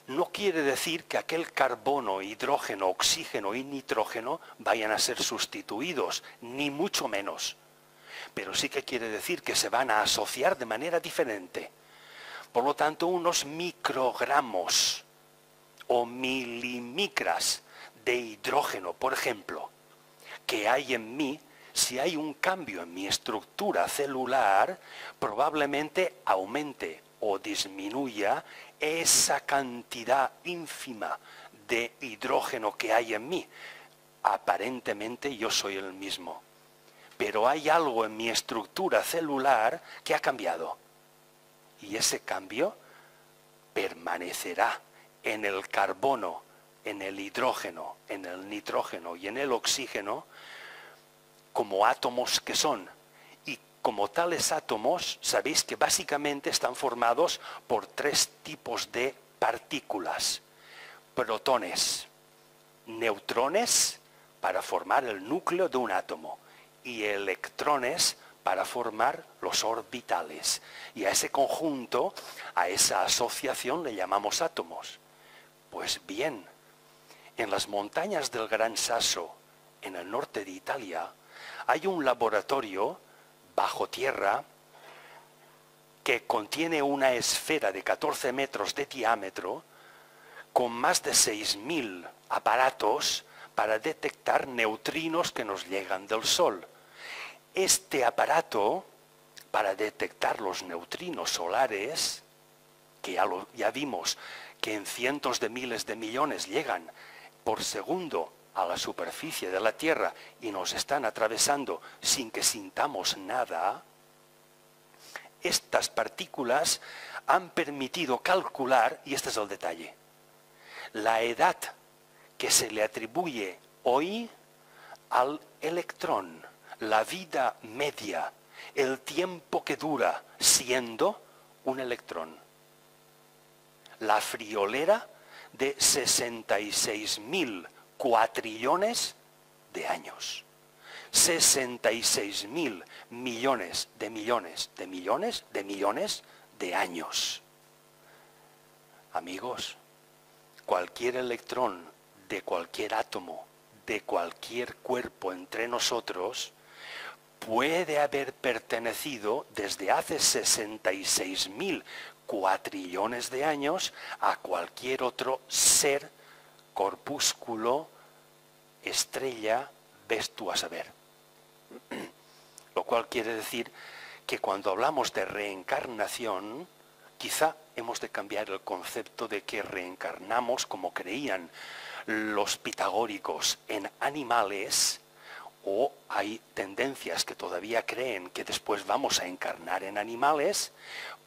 No quiere decir que aquel carbono, hidrógeno, oxígeno y nitrógeno vayan a ser sustituidos, ni mucho menos. Pero sí que quiere decir que se van a asociar de manera diferente. Por lo tanto, unos microgramos o milimicras de hidrógeno, por ejemplo, que hay en mí, si hay un cambio en mi estructura celular, probablemente aumente o disminuya esa cantidad ínfima de hidrógeno que hay en mí. Aparentemente yo soy el mismo, pero hay algo en mi estructura celular que ha cambiado. Y ese cambio permanecerá en el carbono, en el hidrógeno, en el nitrógeno y en el oxígeno como átomos que son. Y como tales átomos, sabéis que básicamente están formados por tres tipos de partículas. Protones, neutrones para formar el núcleo de un átomo y electrones para formar los orbitales. Y a ese conjunto, a esa asociación le llamamos átomos. Pues bien, en las montañas del Gran Sasso, en el norte de Italia, hay un laboratorio bajo tierra que contiene una esfera de 14 metros de diámetro con más de 6.000 aparatos para detectar neutrinos que nos llegan del Sol. Este aparato para detectar los neutrinos solares, que ya vimos que en cientos de miles de millones llegan por segundo a la superficie de la Tierra y nos están atravesando sin que sintamos nada, estas partículas han permitido calcular, y este es el detalle, la edad que se le atribuye hoy al electrón, la vida media, el tiempo que dura siendo un electrón. La friolera de 66.000 cuatrillones de años. 66.000 millones de millones de millones de millones de años. Amigos, cualquier electrón de cualquier átomo, de cualquier cuerpo entre nosotros, puede haber pertenecido desde hace 66.000 cuatrillones de años a cualquier otro ser, corpúsculo, estrella, ves tú a saber. Lo cual quiere decir que cuando hablamos de reencarnación, quizá hemos de cambiar el concepto de que reencarnamos, como creían los pitagóricos, en animales, o hay tendencias que todavía creen que después vamos a encarnar en animales,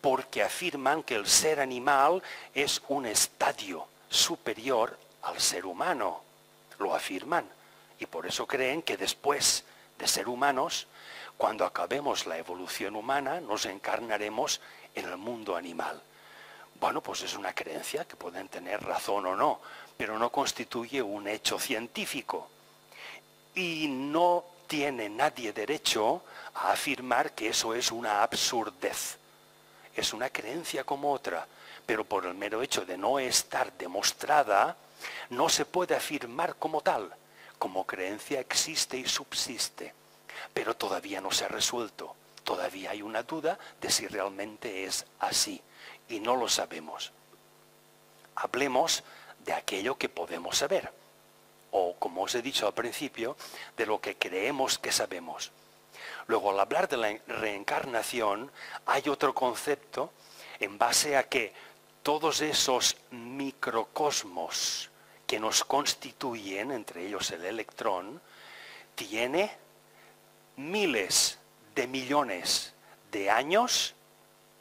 porque afirman que el ser animal es un estadio superior al ser humano. Lo afirman. Y por eso creen que después de ser humanos, cuando acabemos la evolución humana, nos encarnaremos en el mundo animal. Bueno, pues es una creencia que pueden tener razón o no, pero no constituye un hecho científico. Y no tiene nadie derecho a afirmar que eso es una absurdez. Es una creencia como otra, pero por el mero hecho de no estar demostrada, no se puede afirmar como tal. Como creencia existe y subsiste, pero todavía no se ha resuelto. Todavía hay una duda de si realmente es así, y no lo sabemos. Hablemos de aquello que podemos saber, o como os he dicho al principio, de lo que creemos que sabemos. Luego, al hablar de la reencarnación, hay otro concepto en base a que todos esos microcosmos que nos constituyen, entre ellos el electrón, tiene miles de millones de años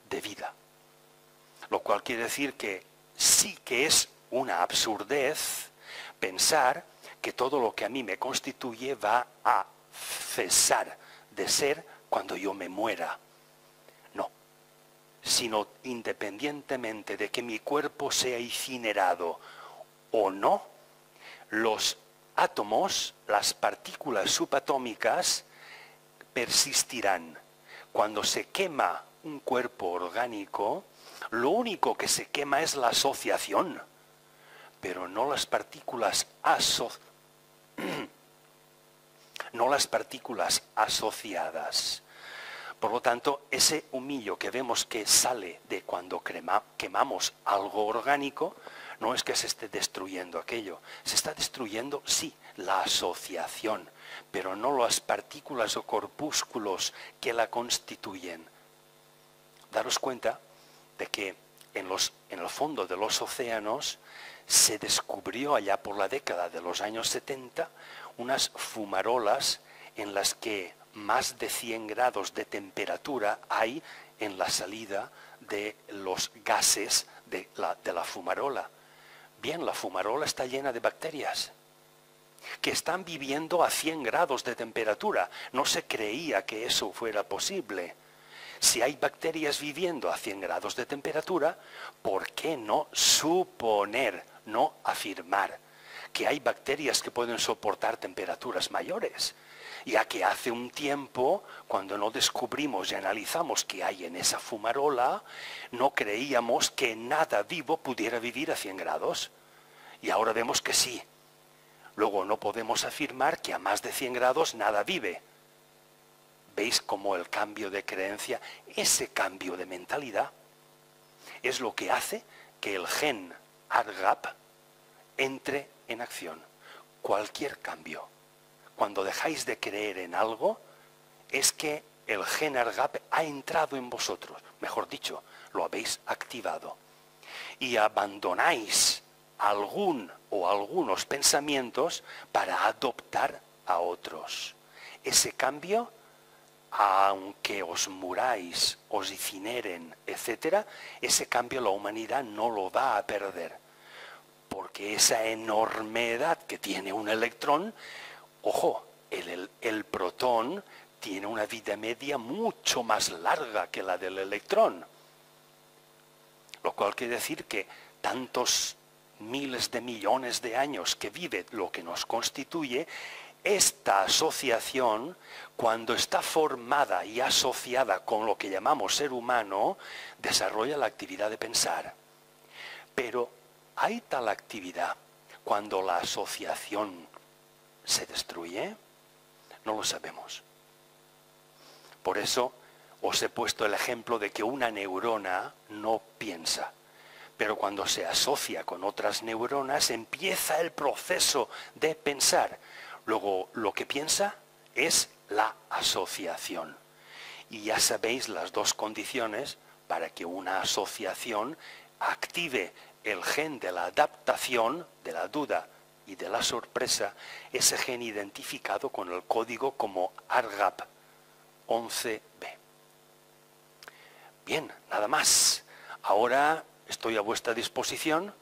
de vida. Lo cual quiere decir que sí que es una absurdez pensar que todo lo que a mí me constituye va a cesar de ser cuando yo me muera. No, sino independientemente de que mi cuerpo sea incinerado o no, los átomos, las partículas subatómicas, persistirán. Cuando se quema un cuerpo orgánico, lo único que se quema es la asociación, pero no las partículas asociadas. Por lo tanto, ese humillo que vemos que sale de cuando quemamos algo orgánico, no es que se esté destruyendo aquello. Se está destruyendo, sí, la asociación, pero no las partículas o corpúsculos que la constituyen. Daros cuenta de que en el fondo de los océanos se descubrió allá por la década de los años 70 unas fumarolas en las que más de 100 grados de temperatura hay en la salida de los gases de la fumarola. Bien, la fumarola está llena de bacterias que están viviendo a 100 grados de temperatura. No se creía que eso fuera posible. Si hay bacterias viviendo a 100 grados de temperatura, ¿por qué no suponer, no afirmar, que hay bacterias que pueden soportar temperaturas mayores? Ya que hace un tiempo, cuando no descubrimos y analizamos qué hay en esa fumarola, no creíamos que nada vivo pudiera vivir a 100 grados. Y ahora vemos que sí. Luego no podemos afirmar que a más de 100 grados nada vive. ¿Veis cómo el cambio de creencia, ese cambio de mentalidad, es lo que hace que el gen ARGAP entre en acción? Cualquier cambio. Cuando dejáis de creer en algo, es que el gen ARGAP ha entrado en vosotros, mejor dicho, lo habéis activado, y abandonáis algún o algunos pensamientos para adoptar a otros. Ese cambio, aunque os muráis, os incineren, etc., ese cambio la humanidad no lo va a perder. Porque esa enormidad que tiene un electrón, ojo, el protón tiene una vida media mucho más larga que la del electrón. Lo cual quiere decir que tantos miles de millones de años que vive lo que nos constituye, esta asociación, cuando está formada y asociada con lo que llamamos ser humano, desarrolla la actividad de pensar. Pero ¿hay tal actividad cuando la asociación se destruye? No lo sabemos. Por eso os he puesto el ejemplo de que una neurona no piensa. Pero cuando se asocia con otras neuronas empieza el proceso de pensar. Luego, lo que piensa es la asociación. Y ya sabéis las dos condiciones para que una asociación active el gen de la adaptación, de la duda y de la sorpresa, ese gen identificado con el código como ARGAP 11B. Bien, nada más. Ahora estoy a vuestra disposición.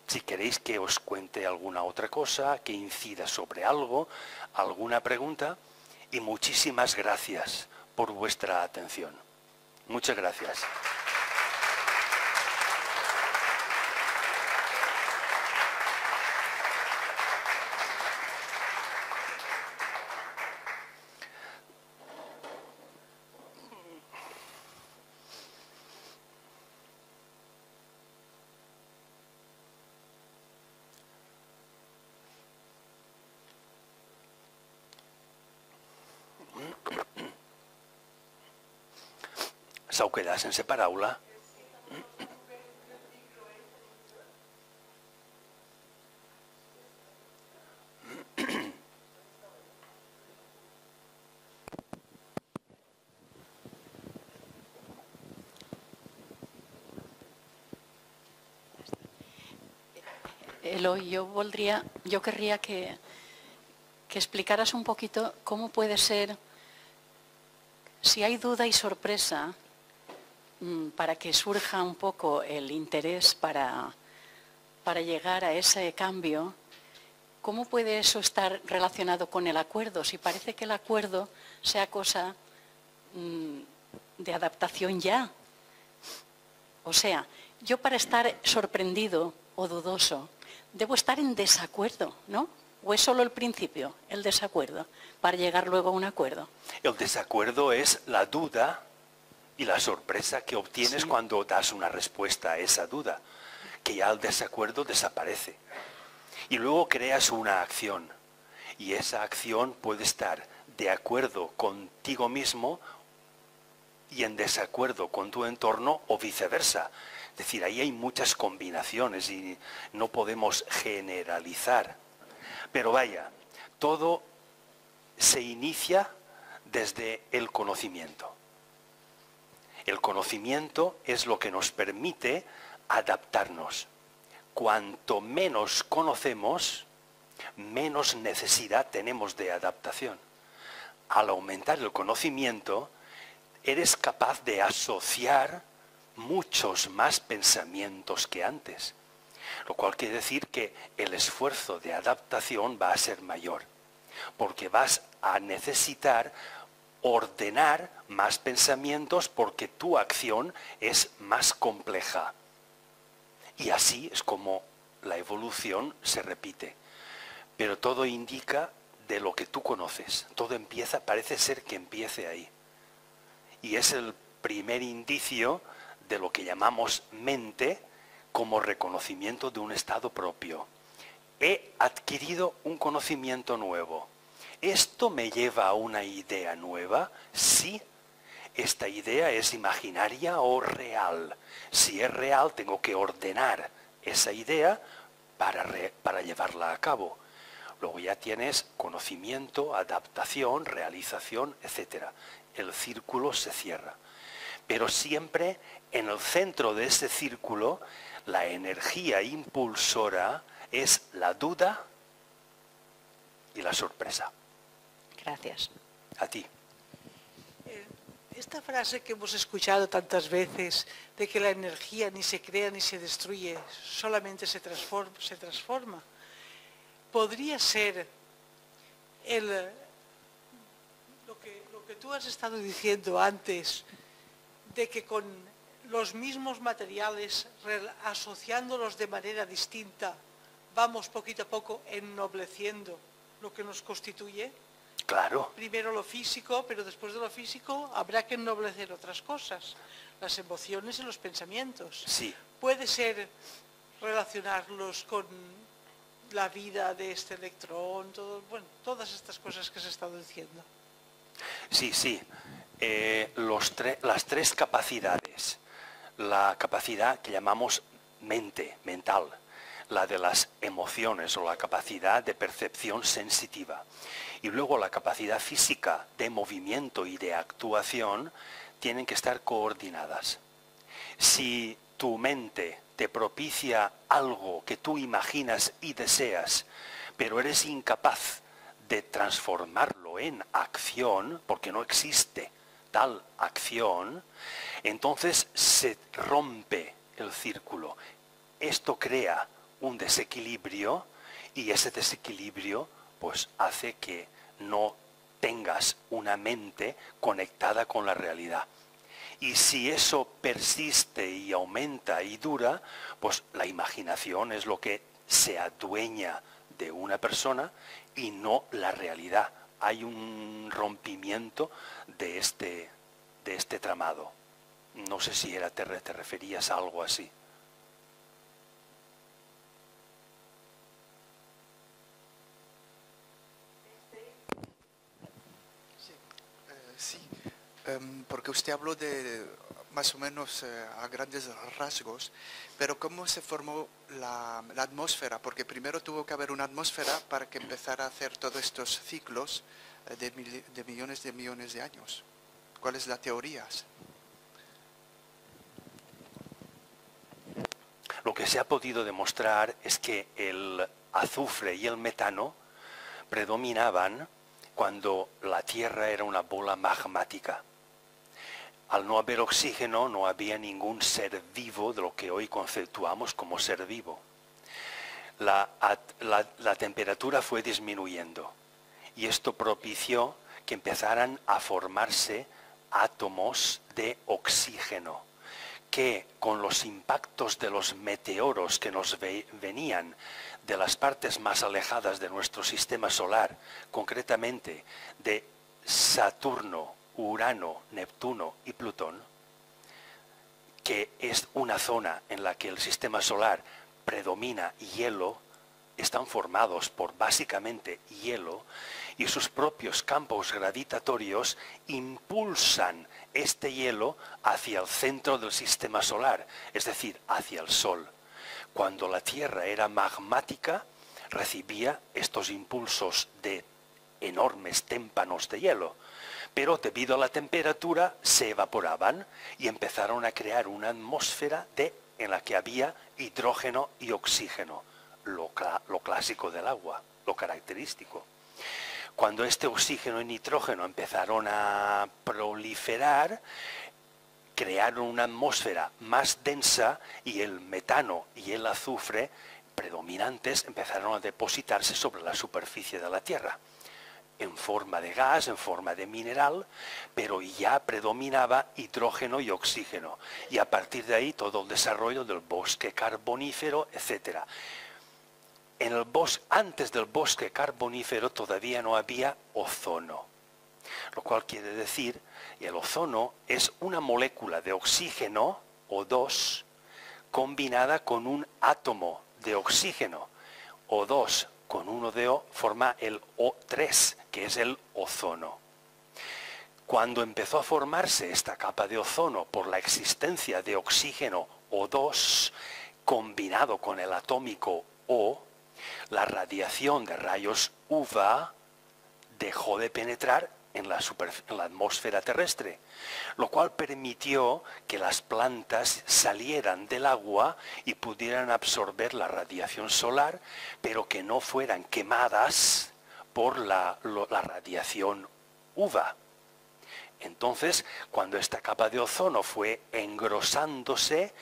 Si queréis que os cuente alguna otra cosa, que incida sobre algo, alguna pregunta, y muchísimas gracias por vuestra atención. Muchas gracias. S'heu quedat sense paraula? Eloi, yo querría que explicaras un poquito cómo puede ser, si hay duda y sorpresa, para que surja un poco el interés para llegar a ese cambio, ¿cómo puede eso estar relacionado con el acuerdo? Si parece que el acuerdo sea cosa de adaptación ya. O sea, yo para estar sorprendido o dudoso, debo estar en desacuerdo, ¿no? ¿O es solo el principio, el desacuerdo, para llegar luego a un acuerdo? El desacuerdo es la duda y la sorpresa que obtienes cuando das una respuesta a esa duda, que ya el desacuerdo desaparece. Y luego creas una acción, y esa acción puede estar de acuerdo contigo mismo y en desacuerdo con tu entorno o viceversa. Es decir, ahí hay muchas combinaciones y no podemos generalizar. Pero vaya, todo se inicia desde el conocimiento. El conocimiento es lo que nos permite adaptarnos. Cuanto menos conocemos, menos necesidad tenemos de adaptación. Al aumentar el conocimiento, eres capaz de asociar muchos más pensamientos que antes, lo cual quiere decir que el esfuerzo de adaptación va a ser mayor, porque vas a necesitar ordenar más pensamientos porque tu acción es más compleja. Y así es como la evolución se repite. Pero todo indica de lo que tú conoces. Todo empieza, parece ser que empiece ahí. Y es el primer indicio de lo que llamamos mente como reconocimiento de un estado propio. He adquirido un conocimiento nuevo. ¿Esto me lleva a una idea nueva? Sí. ¿Esta idea es imaginaria o real? Si es real, tengo que ordenar esa idea para llevarla a cabo. Luego ya tienes conocimiento, adaptación, realización, etc. el círculo se cierra. Pero siempre en el centro de ese círculo, la energía impulsora es la duda y la sorpresa. Gracias. A ti. Esta frase que hemos escuchado tantas veces de que la energía ni se crea ni se destruye, solamente se transforma, podría ser lo que tú has estado diciendo antes, de que con los mismos materiales, asociándolos de manera distinta, vamos poquito a poco ennobleciendo lo que nos constituye. Claro. Primero lo físico, pero después de lo físico habrá que ennoblecer otras cosas, las emociones y los pensamientos. Sí. Puede ser relacionarlos con la vida de este electrón, todas estas cosas que se ha estado diciendo. Sí, sí. Las tres capacidades. La capacidad que llamamos mente, mental, la de las emociones o la capacidad de percepción sensitiva. Y luego la capacidad física de movimiento y de actuación tienen que estar coordinadas. Si tu mente te propicia algo que tú imaginas y deseas, pero eres incapaz de transformarlo en acción, porque no existe tal acción, entonces se rompe el círculo. Esto crea un desequilibrio y ese desequilibrio pues hace que no tengas una mente conectada con la realidad. Y si eso persiste y aumenta y dura, pues la imaginación es lo que se adueña de una persona y no la realidad. Hay un rompimiento de este tramado. No sé si te referías a algo así. Sí, porque usted habló de más o menos a grandes rasgos, pero ¿cómo se formó la atmósfera? Porque primero tuvo que haber una atmósfera para que empezara a hacer todos estos ciclos de millones de años. ¿Cuál es la teoría? Lo que se ha podido demostrar es que el azufre y el metano predominaban cuando la Tierra era una bola magmática. Al no haber oxígeno no había ningún ser vivo de lo que hoy conceptuamos como ser vivo. La temperatura fue disminuyendo y esto propició que empezaran a formarse átomos de oxígeno que con los impactos de los meteoros que nos venían de las partes más alejadas de nuestro sistema solar, concretamente de Saturno, Urano, Neptuno y Plutón, que es una zona en la que el sistema solar predomina hielo, están formados por básicamente hielo, y sus propios campos gravitatorios impulsan este hielo hacia el centro del sistema solar, es decir, hacia el Sol. Cuando la Tierra era magmática, recibía estos impulsos de enormes témpanos de hielo, pero debido a la temperatura se evaporaban y empezaron a crear una atmósfera en la que había hidrógeno y oxígeno, lo clásico del agua, lo característico. Cuando este oxígeno y nitrógeno empezaron a proliferar, crearon una atmósfera más densa y el metano y el azufre predominantes empezaron a depositarse sobre la superficie de la Tierra, en forma de gas, en forma de mineral, pero ya predominaba hidrógeno y oxígeno. Y a partir de ahí todo el desarrollo del bosque carbonífero, etc. Antes del bosque carbonífero todavía no había ozono, lo cual quiere decir que el ozono es una molécula de oxígeno, O2, combinada con un átomo de oxígeno, O2 con uno de O, forma el O3, que es el ozono. Cuando empezó a formarse esta capa de ozono por la existencia de oxígeno O2, combinado con el atómico O, la radiación de rayos UVA dejó de penetrar en la atmósfera terrestre, lo cual permitió que las plantas salieran del agua y pudieran absorber la radiación solar, pero que no fueran quemadas por la radiación UVA. Entonces, cuando esta capa de ozono fue engrosándose,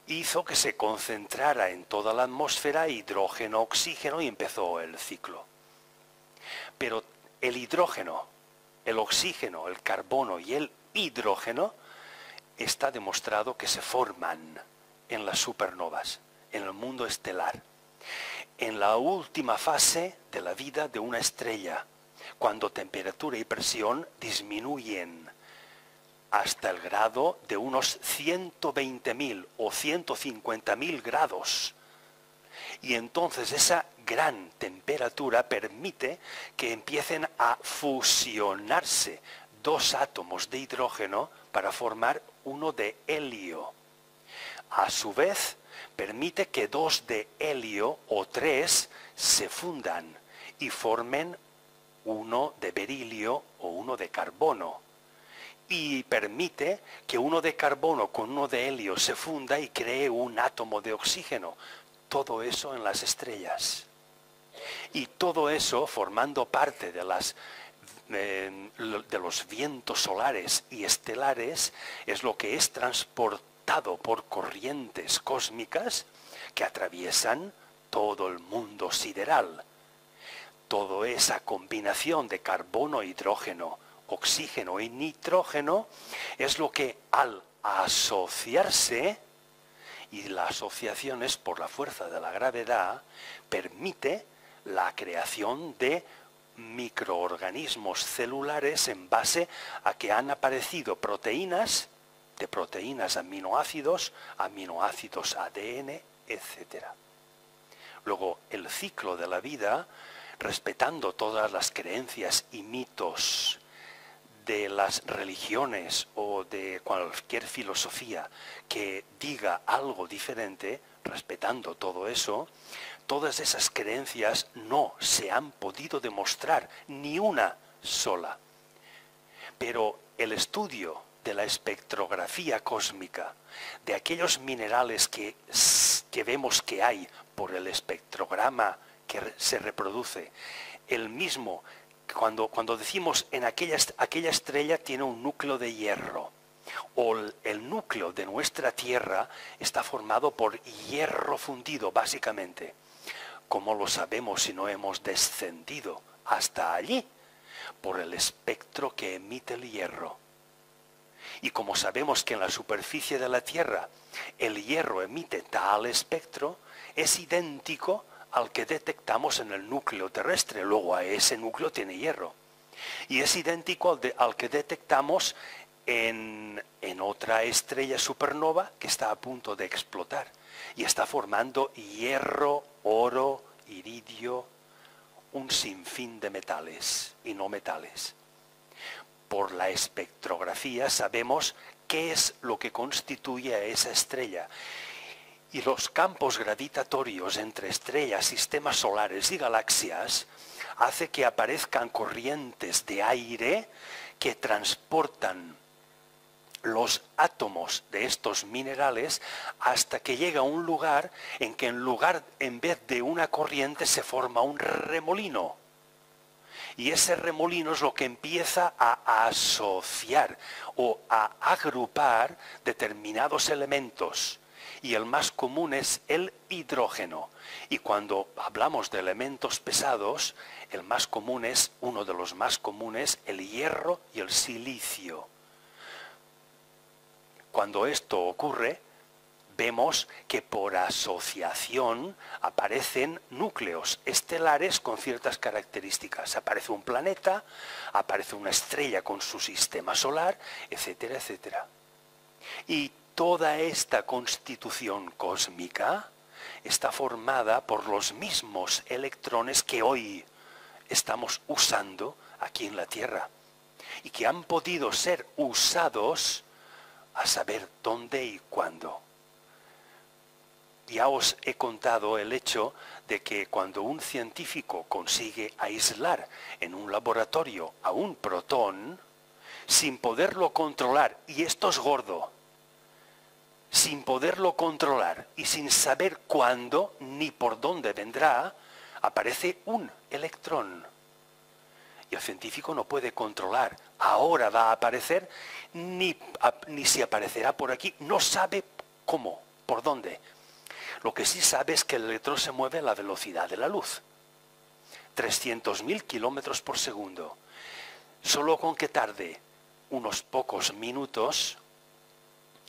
hizo que se concentrara en toda la atmósfera hidrógeno, oxígeno, y empezó el ciclo. Pero el hidrógeno, el oxígeno, el carbono y el hidrógeno está demostrado que se forman en las supernovas, en el mundo estelar, en la última fase de la vida de una estrella, cuando temperatura y presión disminuyen hasta el grado de unos 120.000 o 150.000 grados. Y entonces esa gran temperatura permite que empiecen a fusionarse dos átomos de hidrógeno para formar uno de helio. A su vez, permite que dos de helio o tres se fundan y formen uno de berilio o uno de carbono. Y permite que uno de carbono con uno de helio se funda y cree un átomo de oxígeno. Todo eso en las estrellas. Y todo eso formando parte de los vientos solares y estelares es lo que es transportado por corrientes cósmicas que atraviesan todo el mundo sideral. Toda esa combinación de carbono, hidrógeno, oxígeno y nitrógeno es lo que al asociarse, y la asociación es por la fuerza de la gravedad, permite la creación de microorganismos celulares en base a que han aparecido proteínas, de proteínas aminoácidos ADN, etc. Luego, el ciclo de la vida, respetando todas las creencias y mitos de las religiones o de cualquier filosofía que diga algo diferente, respetando todo eso, todas esas creencias no se han podido demostrar, ni una sola. Pero el estudio de la espectrografía cósmica, de aquellos minerales que vemos que hay por el espectrograma que se reproduce, el mismo, cuando decimos en aquella estrella tiene un núcleo de hierro, o el núcleo de nuestra Tierra está formado por hierro fundido, básicamente. ¿Cómo lo sabemos si no hemos descendido hasta allí? Por el espectro que emite el hierro. Y como sabemos que en la superficie de la Tierra el hierro emite tal espectro, es idéntico al que detectamos en el núcleo terrestre. Luego a ese núcleo tiene hierro. Y es idéntico al que detectamos en otra estrella supernova que está a punto de explotar. Y está formando hierro, oro, iridio, un sinfín de metales y no metales. Por la espectrografía sabemos qué es lo que constituye a esa estrella. Y los campos gravitatorios entre estrellas, sistemas solares y galaxias hace que aparezcan corrientes de aire que transportan los átomos de estos minerales hasta que llega a un lugar en que en vez de una corriente se forma un remolino. Y ese remolino es lo que empieza a asociar o a agrupar determinados elementos. Y el más común es el hidrógeno. Y cuando hablamos de elementos pesados, el más común es, uno de los más comunes, el hierro y el silicio. Cuando esto ocurre, vemos que por asociación aparecen núcleos estelares con ciertas características. Aparece un planeta, aparece una estrella con su sistema solar, etcétera, etcétera. Y toda esta constitución cósmica está formada por los mismos electrones que hoy estamos usando aquí en la Tierra y que han podido ser usados a saber dónde y cuándo. Ya os he contado el hecho de que cuando un científico consigue aislar en un laboratorio a un protón, sin poderlo controlar, y esto es gordo, sin poderlo controlar y sin saber cuándo ni por dónde vendrá, aparece un electrón. Y el científico no puede controlar. Ahora va a aparecer, ni si aparecerá por aquí, no sabe cómo, por dónde. Lo que sí sabe es que el electrón se mueve a la velocidad de la luz. 300.000 kilómetros por segundo. Solo con que tarde unos pocos minutos,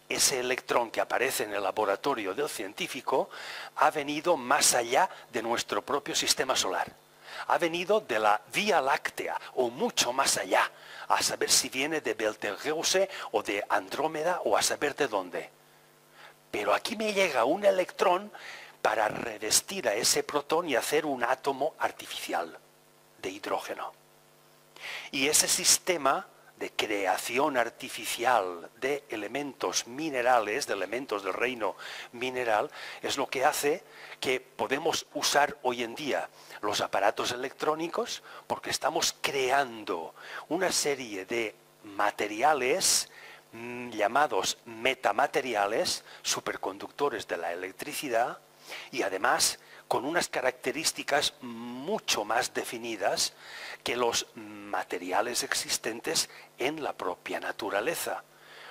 ese electrón que aparece en el laboratorio del científico ha venido más allá de nuestro propio sistema solar. Ha venido de la Vía Láctea o mucho más allá, a saber si viene de Betelgeuse o de Andrómeda o a saber de dónde. Pero aquí me llega un electrón para revestir a ese protón y hacer un átomo artificial de hidrógeno. Y ese sistema de creación artificial de elementos minerales, de elementos del reino mineral, es lo que hace que podemos usar hoy en día los aparatos electrónicos, porque estamos creando una serie de materiales llamados metamateriales, superconductores de la electricidad, y además con unas características mucho más definidas que los materiales existentes en la propia naturaleza.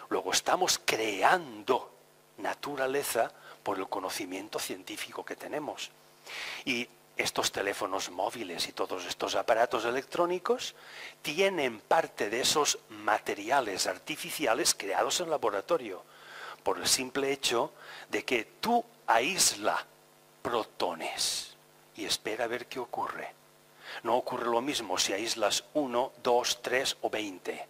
Luego estamos creando naturaleza por el conocimiento científico que tenemos. Y estos teléfonos móviles y todos estos aparatos electrónicos tienen parte de esos materiales artificiales creados en laboratorio, por el simple hecho de que tú aísla protones y espera a ver qué ocurre. No ocurre lo mismo si aíslas 1, 2, 3 o 20.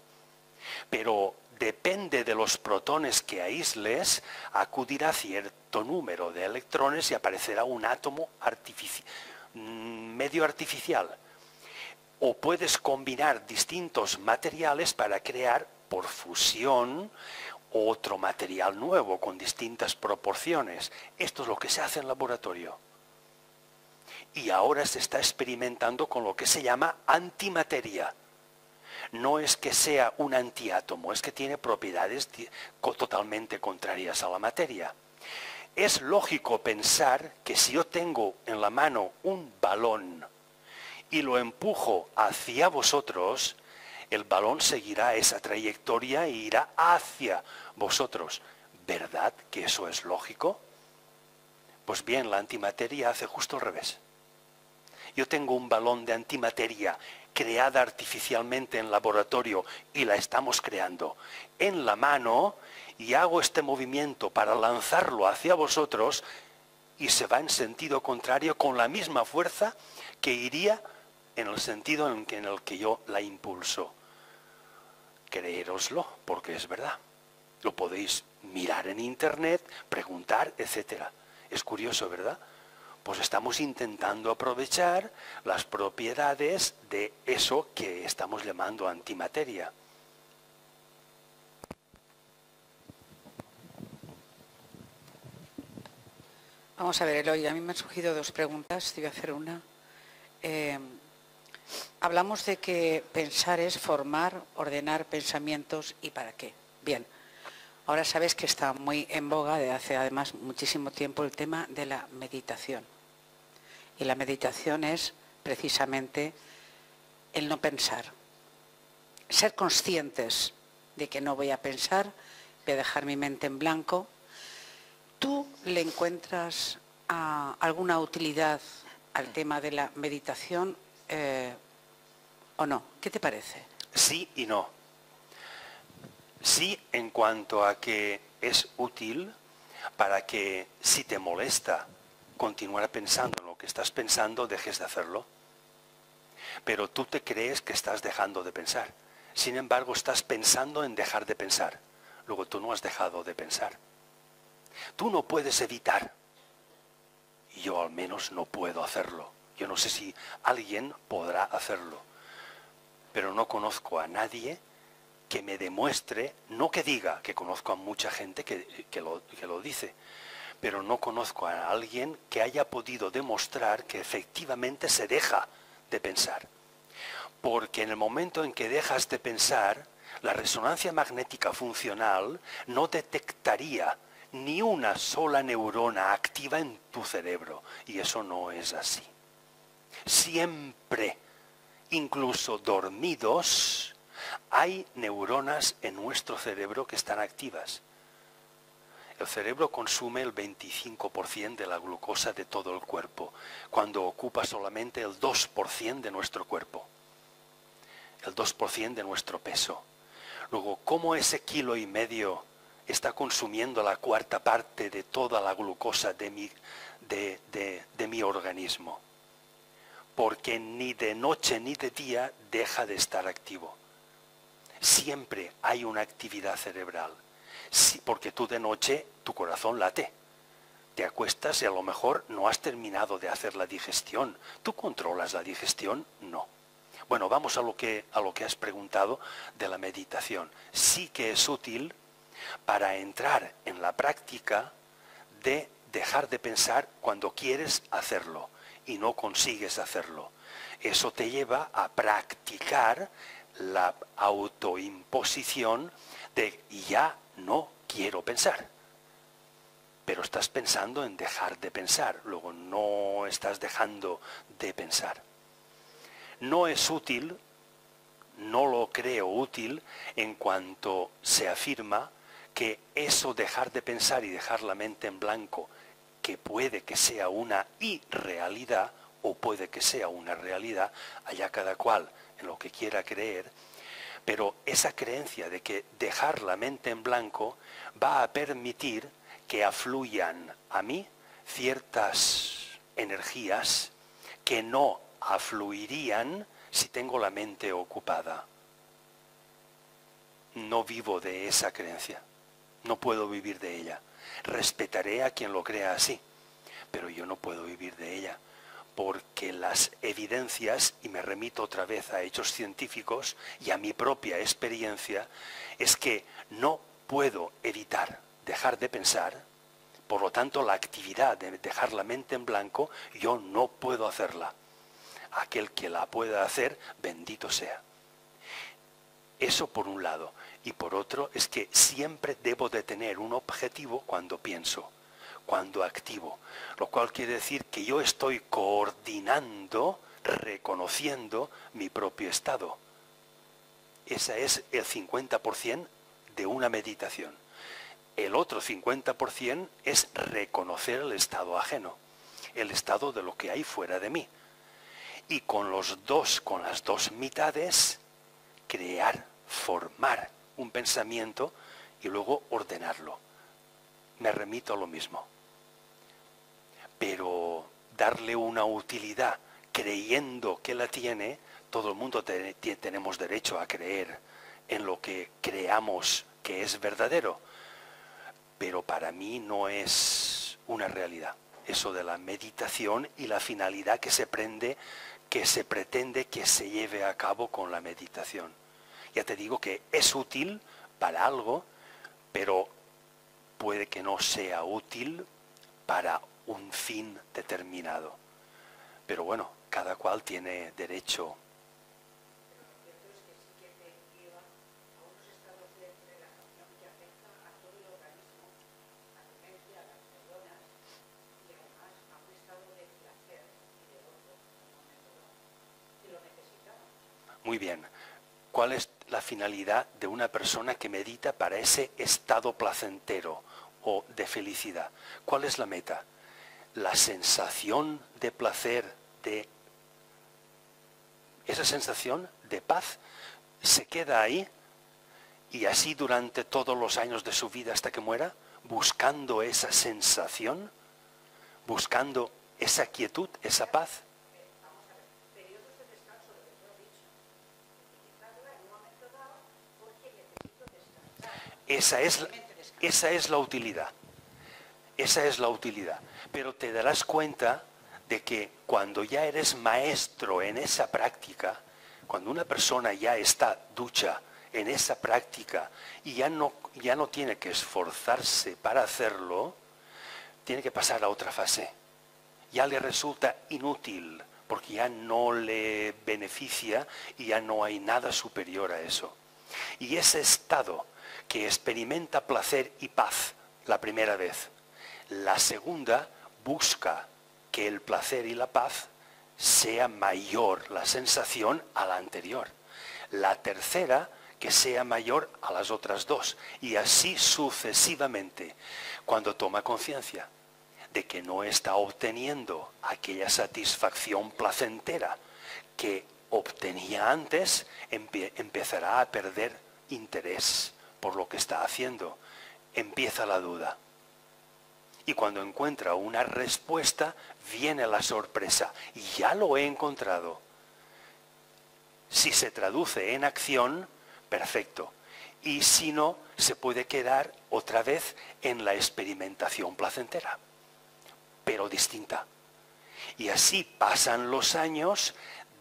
Pero depende de los protones que aísles, acudirá cierto número de electrones y aparecerá un átomo medio artificial. O puedes combinar distintos materiales para crear por fusión otro material nuevo con distintas proporciones. Esto es lo que se hace en laboratorio. Y ahora se está experimentando con lo que se llama antimateria. No es que sea un antiátomo, es que tiene propiedades totalmente contrarias a la materia. Es lógico pensar que si yo tengo en la mano un balón y lo empujo hacia vosotros, el balón seguirá esa trayectoria e irá hacia vosotros. ¿Verdad que eso es lógico? Pues bien, la antimateria hace justo al revés. Yo tengo un balón de antimateria creada artificialmente en laboratorio y la estamos creando en la mano y hago este movimiento para lanzarlo hacia vosotros y se va en sentido contrario con la misma fuerza que iría en el sentido en el que yo la impulso. Creéroslo, porque es verdad. Lo podéis mirar en internet, preguntar, etc. Es curioso, ¿verdad? Pues estamos intentando aprovechar las propiedades de eso que estamos llamando antimateria. Vamos a ver, Eloy, a mí me han surgido dos preguntas, te voy a hacer una. Hablamos de que pensar es formar, ordenar pensamientos y para qué. Bien, ahora sabes que está muy en boga de hace además muchísimo tiempo el tema de la meditación. Y la meditación es precisamente el no pensar. Ser conscientes de que no voy a pensar, voy a dejar mi mente en blanco. ¿Tú le encuentras alguna utilidad al tema de la meditación o no? ¿Qué te parece? Sí y no. Sí, en cuanto a que es útil para que si te molesta continuar pensando en lo que estás pensando, dejes de hacerlo. Pero tú te crees que estás dejando de pensar. Sin embargo, estás pensando en dejar de pensar. Luego tú no has dejado de pensar. Tú no puedes evitar. Y yo al menos no puedo hacerlo. Yo no sé si alguien podrá hacerlo. Pero no conozco a nadie que me demuestre, no que diga, que conozco a mucha gente que lo dice, pero no conozco a alguien que haya podido demostrar que efectivamente se deja de pensar. Porque en el momento en que dejas de pensar, la resonancia magnética funcional no detectaría ni una sola neurona activa en tu cerebro. Y eso no es así. Siempre, incluso dormidos, hay neuronas en nuestro cerebro que están activas. El cerebro consume el 25% de la glucosa de todo el cuerpo, cuando ocupa solamente el 2% de nuestro cuerpo, el 2% de nuestro peso. Luego, ¿cómo ese 1,5 kilos está consumiendo la 1/4 parte de toda la glucosa de mi organismo? Porque ni de noche ni de día deja de estar activo. Siempre hay una actividad cerebral. Sí, porque tú de noche, tu corazón late. Te acuestas y a lo mejor no has terminado de hacer la digestión. ¿Tú controlas la digestión? No. Bueno, vamos a lo que has preguntado de la meditación. Sí que es útil para entrar en la práctica de dejar de pensar cuando quieres hacerlo y no consigues hacerlo. Eso te lleva a practicar la autoimposición de ya no quiero pensar. Pero estás pensando en dejar de pensar, luego no estás dejando de pensar. No es útil, no lo creo útil en cuanto se afirma que eso dejar de pensar y dejar la mente en blanco, que puede que sea una irrealidad o puede que sea una realidad, allá cada cual en lo que quiera creer, pero esa creencia de que dejar la mente en blanco va a permitir que afluyan a mí ciertas energías que no afluirían si tengo la mente ocupada. No vivo de esa creencia, no puedo vivir de ella. Respetaré a quien lo crea así, pero yo no puedo vivir de ella, porque las evidencias, y me remito otra vez a hechos científicos y a mi propia experiencia, es que no puedo evitar dejar de pensar, por lo tanto la actividad de dejar la mente en blanco, yo no puedo hacerla. Aquel que la pueda hacer, bendito sea. Eso por un lado. Y por otro es que siempre debo de tener un objetivo cuando pienso, cuando activo. Lo cual quiere decir que yo estoy coordinando, reconociendo mi propio estado. Ese es el 50% de una meditación. El otro 50% es reconocer el estado ajeno, el estado de lo que hay fuera de mí. Y con las dos mitades, crear, formar un pensamiento y luego ordenarlo. Me remito a lo mismo. Pero darle una utilidad creyendo que la tiene, todo el mundo tenemos derecho a creer en lo que creamos que es verdadero. Pero para mí no es una realidad. Eso de la meditación y la finalidad que se pretende que se lleve a cabo con la meditación. Ya te digo que es útil para algo, pero puede que no sea útil para un fin determinado. Pero bueno, cada cual tiene derecho. Muy bien. ¿Cuál es la finalidad de una persona que medita para ese estado placentero o de felicidad? ¿Cuál es la meta? La sensación de placer, de esa sensación de paz, se queda ahí y así durante todos los años de su vida hasta que muera, buscando esa sensación, buscando esa quietud, esa paz. Esa es la utilidad. Esa es la utilidad. Pero te darás cuenta de que cuando ya eres maestro en esa práctica, cuando una persona ya está ducha en esa práctica y ya no tiene que esforzarse para hacerlo, tiene que pasar a otra fase. Ya le resulta inútil, porque ya no le beneficia y ya no hay nada superior a eso. Y ese estado que experimenta placer y paz la primera vez, la segunda busca que el placer y la paz sea mayor la sensación a la anterior. La tercera, que sea mayor a las otras dos. Y así sucesivamente. Cuando toma conciencia de que no está obteniendo aquella satisfacción placentera que obtenía antes, empezará a perder interés por lo que está haciendo. Empieza la duda. Y cuando encuentra una respuesta, viene la sorpresa. Y ya lo he encontrado. Si se traduce en acción, perfecto. Y si no, se puede quedar otra vez en la experimentación placentera, pero distinta. Y así pasan los años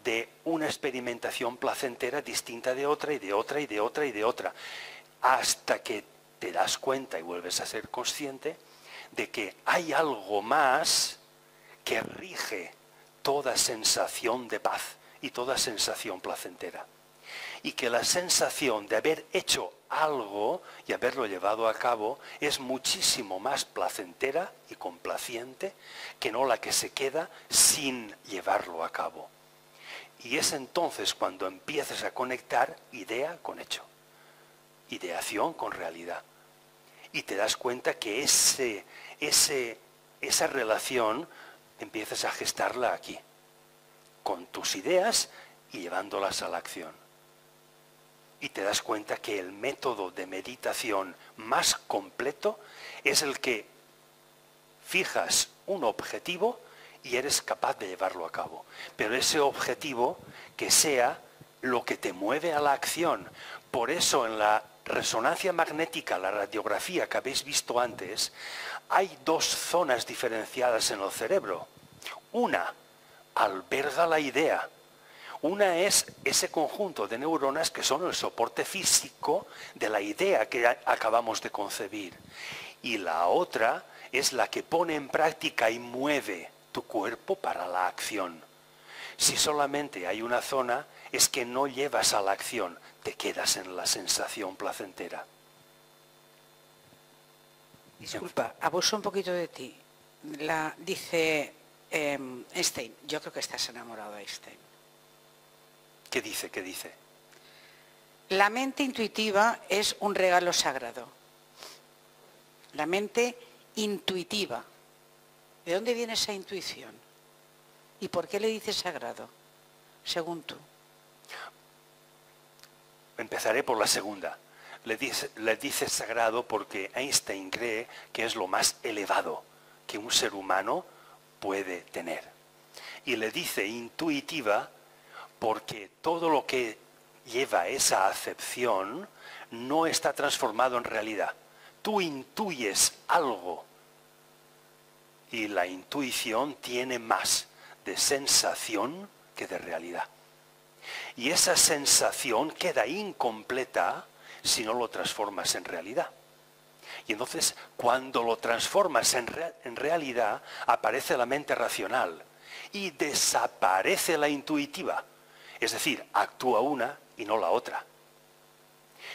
de una experimentación placentera distinta de otra y de otra y de otra y de otra, hasta que te das cuenta y vuelves a ser consciente de que hay algo más que rige toda sensación de paz y toda sensación placentera. Y que la sensación de haber hecho algo y haberlo llevado a cabo es muchísimo más placentera y complaciente que no la que se queda sin llevarlo a cabo. Y es entonces cuando empiezas a conectar idea con hecho, ideación con realidad. Y te das cuenta que esa relación empiezas a gestarla aquí, con tus ideas y llevándolas a la acción. Y te das cuenta que el método de meditación más completo es el que fijas un objetivo y eres capaz de llevarlo a cabo. Pero ese objetivo que sea lo que te mueve a la acción. Por eso en la resonancia magnética, la radiografía que habéis visto antes, hay dos zonas diferenciadas en el cerebro. Una alberga la idea. Una es ese conjunto de neuronas que son el soporte físico de la idea que acabamos de concebir. Y la otra es la que pone en práctica y mueve tu cuerpo para la acción. Si solamente hay una zona, es que no llevas a la acción, te quedas en la sensación placentera. Disculpa, abuso un poquito de ti. Dice Einstein, yo creo que estás enamorado de Einstein. ¿Qué dice? ¿Qué dice? La mente intuitiva es un regalo sagrado. La mente intuitiva. ¿De dónde viene esa intuición? ¿Y por qué le dices sagrado, según tú? Empezaré por la segunda. Le dice sagrado porque Einstein cree que es lo más elevado que un ser humano puede tener. Y le dice intuitiva porque todo lo que lleva esa acepción no está transformado en realidad. Tú intuyes algo y la intuición tiene más de sensación que de realidad. Y esa sensación queda incompleta si no lo transformas en realidad. Y entonces, cuando lo transformas en realidad, aparece la mente racional y desaparece la intuitiva. Es decir, actúa una y no la otra.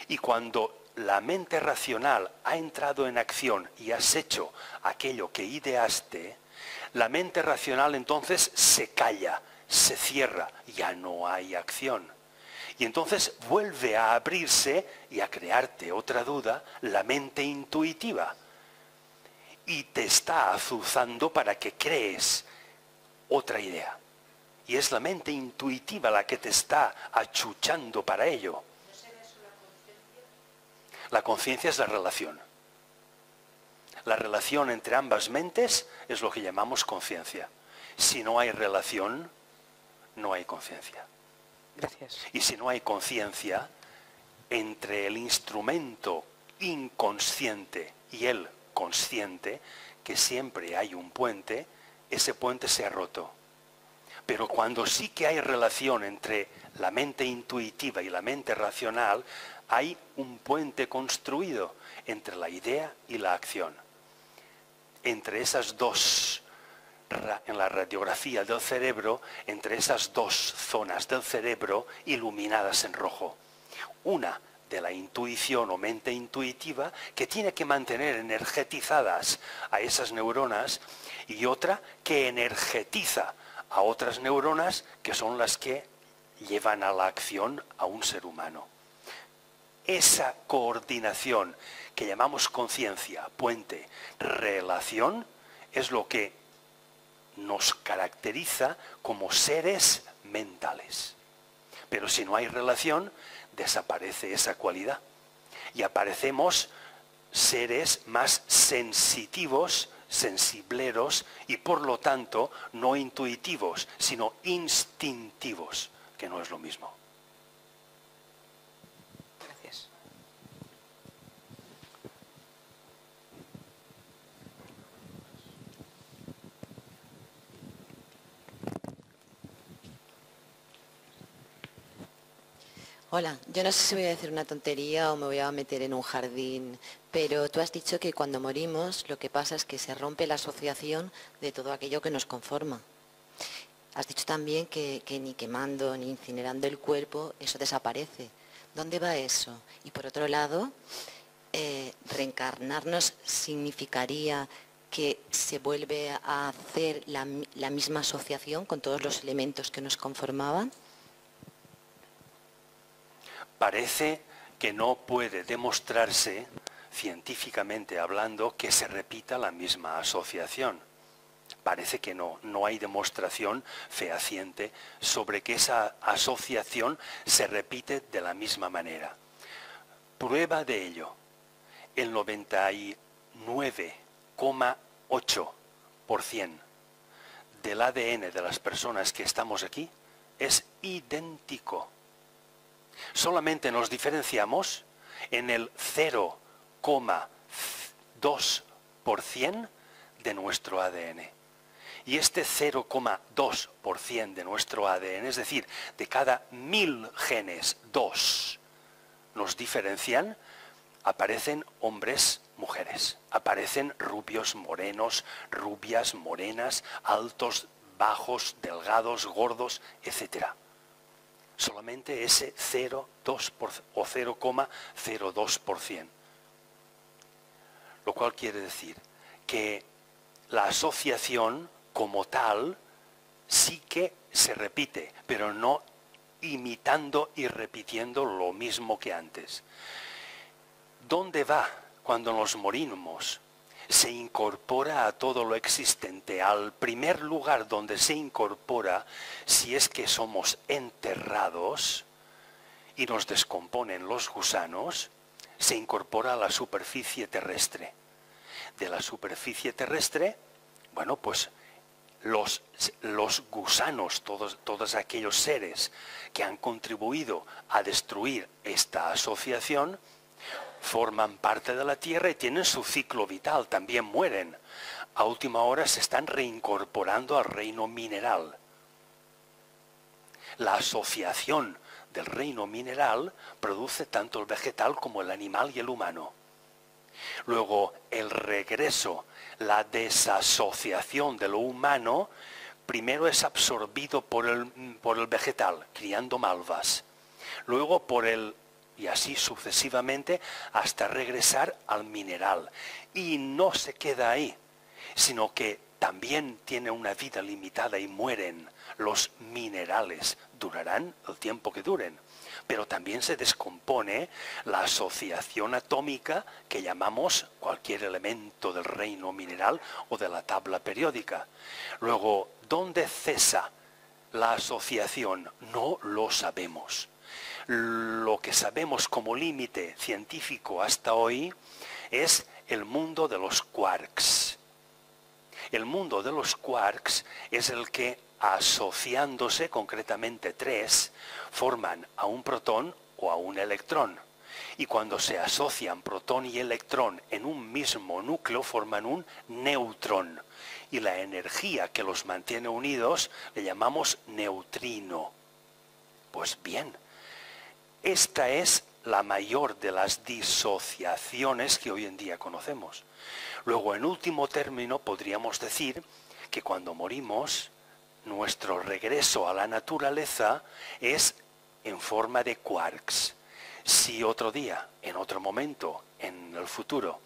Y cuando la mente racional ha entrado en acción y has hecho aquello que ideaste, la mente racional entonces se calla, se cierra, ya no hay acción. Y entonces vuelve a abrirse y a crearte otra duda, la mente intuitiva. Y te está azuzando para que crees otra idea. Y es la mente intuitiva la que te está achuchando para ello. ¿No será eso la conciencia? La conciencia es la relación. La relación entre ambas mentes es lo que llamamos conciencia. Si no hay relación, no hay conciencia. Gracias. Y si no hay conciencia, entre el instrumento inconsciente y el consciente, que siempre hay un puente, ese puente se ha roto. Pero cuando sí que hay relación entre la mente intuitiva y la mente racional, hay un puente construido entre la idea y la acción. entre esas dos, en la radiografía del cerebro, entre esas dos zonas del cerebro iluminadas en rojo. Una de la intuición o mente intuitiva que tiene que mantener energetizadas a esas neuronas y otra que energetiza a otras neuronas que son las que llevan a la acción a un ser humano. Esa coordinación que llamamos conciencia, puente, relación, es lo que nos caracteriza como seres mentales. Pero si no hay relación, desaparece esa cualidad y aparecemos seres más sensitivos, sensibleros y por lo tanto no intuitivos, sino instintivos, que no es lo mismo. Gracias. Hola, yo no sé si voy a decir una tontería o me voy a meter en un jardín, pero tú has dicho que cuando morimos lo que pasa es que se rompe la asociación de todo aquello que nos conforma. Has dicho también que ni quemando ni incinerando el cuerpo eso desaparece. ¿Dónde va eso? Y por otro lado, reencarnarnos significaría que se vuelve a hacer la misma asociación con todos los elementos que nos conformaban. Parece que no puede demostrarse, científicamente hablando, que se repita la misma asociación. Parece que no hay demostración fehaciente sobre que esa asociación se repite de la misma manera. Prueba de ello, el 99,8% del ADN de las personas que estamos aquí es idéntico. Solamente nos diferenciamos en el 0,2% de nuestro ADN. Y este 0,2% de nuestro ADN, es decir, de cada 1000 genes, 2 nos diferencian, aparecen hombres, mujeres. Aparecen rubios, morenos, rubias, morenas, altos, bajos, delgados, gordos, etc. Solamente ese 0,2% o 0,02%. Lo cual quiere decir que la asociación como tal sí que se repite, pero no imitando y repitiendo lo mismo que antes. ¿Dónde va cuando nos morimos? Se incorpora a todo lo existente. Al primer lugar donde se incorpora, si es que somos enterrados y nos descomponen los gusanos, se incorpora a la superficie terrestre. De la superficie terrestre, bueno, pues los gusanos, todos aquellos seres que han contribuido a destruir esta asociación, forman parte de la Tierra y tienen su ciclo vital, también mueren. A última hora se están reincorporando al reino mineral. La asociación del reino mineral produce tanto el vegetal como el animal y el humano. Luego, el regreso, la desasociación de lo humano, primero es absorbido por el vegetal, criando malvas. Luego y así sucesivamente hasta regresar al mineral. Y no se queda ahí, sino que también tiene una vida limitada y mueren. Los minerales durarán el tiempo que duren, pero también se descompone la asociación atómica que llamamos cualquier elemento del reino mineral o de la tabla periódica. Luego, ¿dónde cesa la asociación? No lo sabemos. Lo que sabemos como límite científico hasta hoy es el mundo de los quarks. El mundo de los quarks es el que, asociándose concretamente 3, forman a un protón o a un electrón. Y cuando se asocian protón y electrón en un mismo núcleo, forman un neutrón. Y la energía que los mantiene unidos le llamamos neutrino. Pues bien, esta es la mayor de las disociaciones que hoy en día conocemos. Luego, en último término, podríamos decir que cuando morimos, nuestro regreso a la naturaleza es en forma de quarks. Si otro día, en otro momento, en el futuro,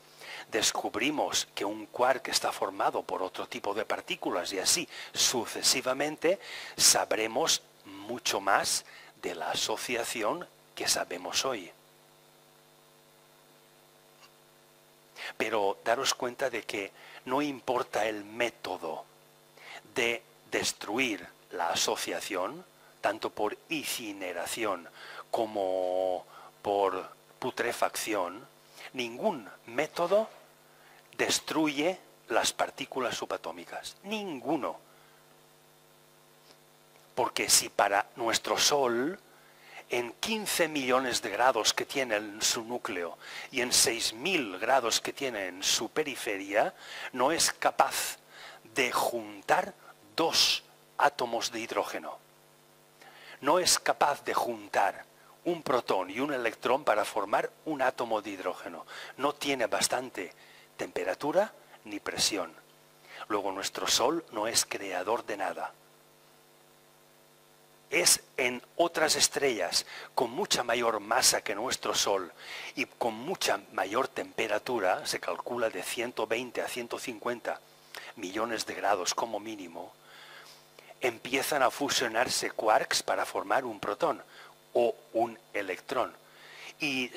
descubrimos que un quark está formado por otro tipo de partículas y así sucesivamente, sabremos mucho más de la asociación que sabemos hoy. Pero daros cuenta de que no importa el método de destruir la asociación, tanto por incineración como por putrefacción, ningún método destruye las partículas subatómicas. Ninguno. Porque si para nuestro Sol, en 15 millones de grados que tiene en su núcleo y en 6.000 grados que tiene en su periferia, no es capaz de juntar dos átomos de hidrógeno. No es capaz de juntar un protón y un electrón para formar un átomo de hidrógeno. No tiene bastante temperatura ni presión. Luego nuestro Sol no es creador de nada. Es en otras estrellas con mucha mayor masa que nuestro Sol y con mucha mayor temperatura, se calcula de 120 a 150 millones de grados como mínimo, empiezan a fusionarse quarks para formar un protón o un electrón. Y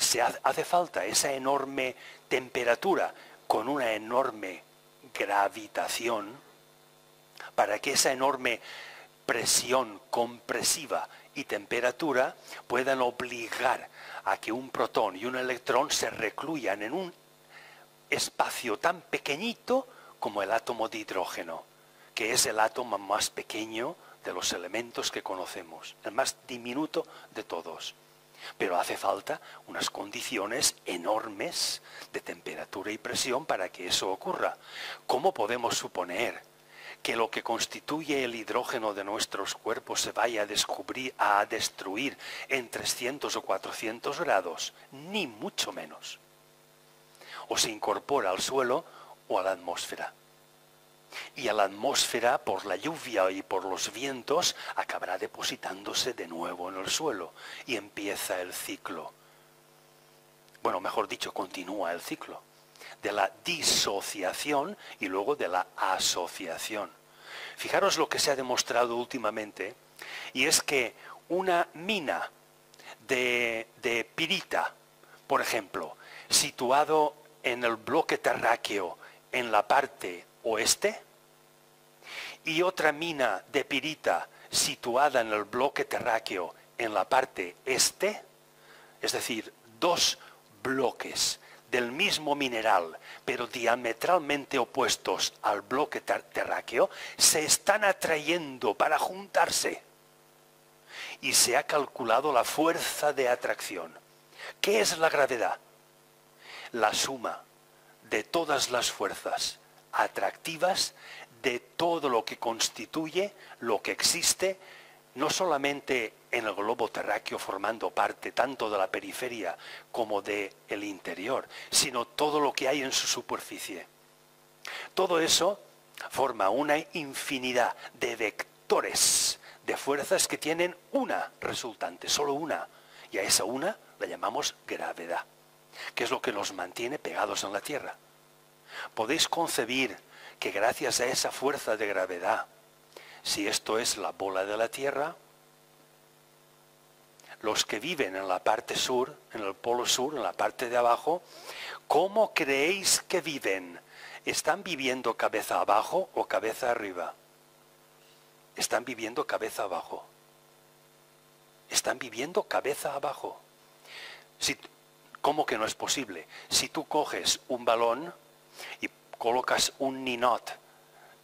hace falta esa enorme temperatura con una enorme gravitación para que esa enorme presión compresiva y temperatura puedan obligar a que un protón y un electrón se recluyan en un espacio tan pequeñito como el átomo de hidrógeno, que es el átomo más pequeño de los elementos que conocemos, el más diminuto de todos. Pero hace falta unas condiciones enormes de temperatura y presión para que eso ocurra. ¿Cómo podemos suponer que lo que constituye el hidrógeno de nuestros cuerpos se vaya a destruir en 300 o 400 grados? Ni mucho menos. O se incorpora al suelo o a la atmósfera. Y a la atmósfera, por la lluvia y por los vientos, acabará depositándose de nuevo en el suelo. Y empieza el ciclo. Bueno, mejor dicho, continúa el ciclo de la disociación y luego de la asociación. Fijaros lo que se ha demostrado últimamente, y es que una mina de pirita, por ejemplo, situado en el bloque terráqueo en la parte oeste, y otra mina de pirita situada en el bloque terráqueo en la parte este, es decir, dos bloques del mismo mineral, pero diametralmente opuestos al bloque terráqueo, se están atrayendo para juntarse. Y se ha calculado la fuerza de atracción. ¿Qué es la gravedad? La suma de todas las fuerzas atractivas de todo lo que constituye, lo que existe, no solamente en el globo terráqueo formando parte tanto de la periferia como del interior, sino todo lo que hay en su superficie. Todo eso forma una infinidad de vectores de fuerzas que tienen una resultante, solo una, y a esa una la llamamos gravedad, que es lo que nos mantiene pegados en la Tierra. ¿Podéis concebir que gracias a esa fuerza de gravedad, si esto es la bola de la Tierra, los que viven en la parte sur, en el polo sur, en la parte de abajo, ¿cómo creéis que viven? ¿Están viviendo cabeza abajo o cabeza arriba? Están viviendo cabeza abajo. Están viviendo cabeza abajo. ¿Cómo que no es posible? Si tú coges un balón y colocas un ninot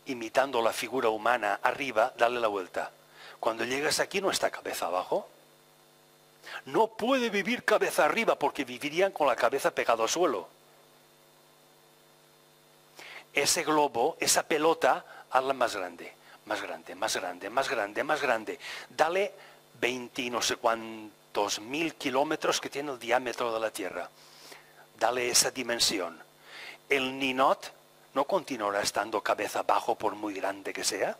imitando la figura humana arriba, dale la vuelta. Cuando llegas aquí no está cabeza abajo. No puede vivir cabeza arriba porque vivirían con la cabeza pegada al suelo. Ese globo, esa pelota, hazla más grande, más grande, más grande, más grande, más grande. Dale 20 no sé 2.000 kilómetros que tiene el diámetro de la Tierra. Dale esa dimensión. El ninot no continuará estando cabeza abajo por muy grande que sea.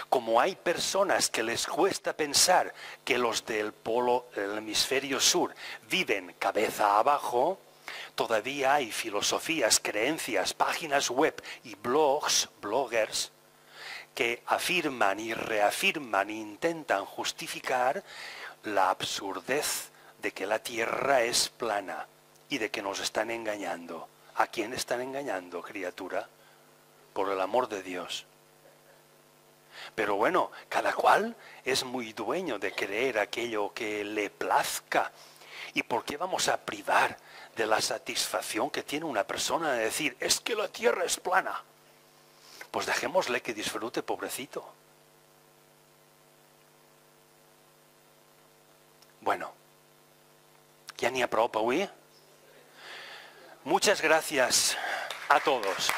Como hay personas que les cuesta pensar que los del hemisferio sur viven cabeza abajo, todavía hay filosofías, creencias, páginas web y bloggers, que afirman y reafirman e intentan justificar la absurdez de que la Tierra es plana y de que nos están engañando. ¿A quién están engañando, criatura? Por el amor de Dios. Pero bueno, cada cual es muy dueño de creer aquello que le plazca. ¿Y por qué vamos a privar de la satisfacción que tiene una persona de decir, es que la Tierra es plana? Pues dejémosle que disfrute, pobrecito. Bueno, ja n'hi ha prou avui? Muchas gracias a todos.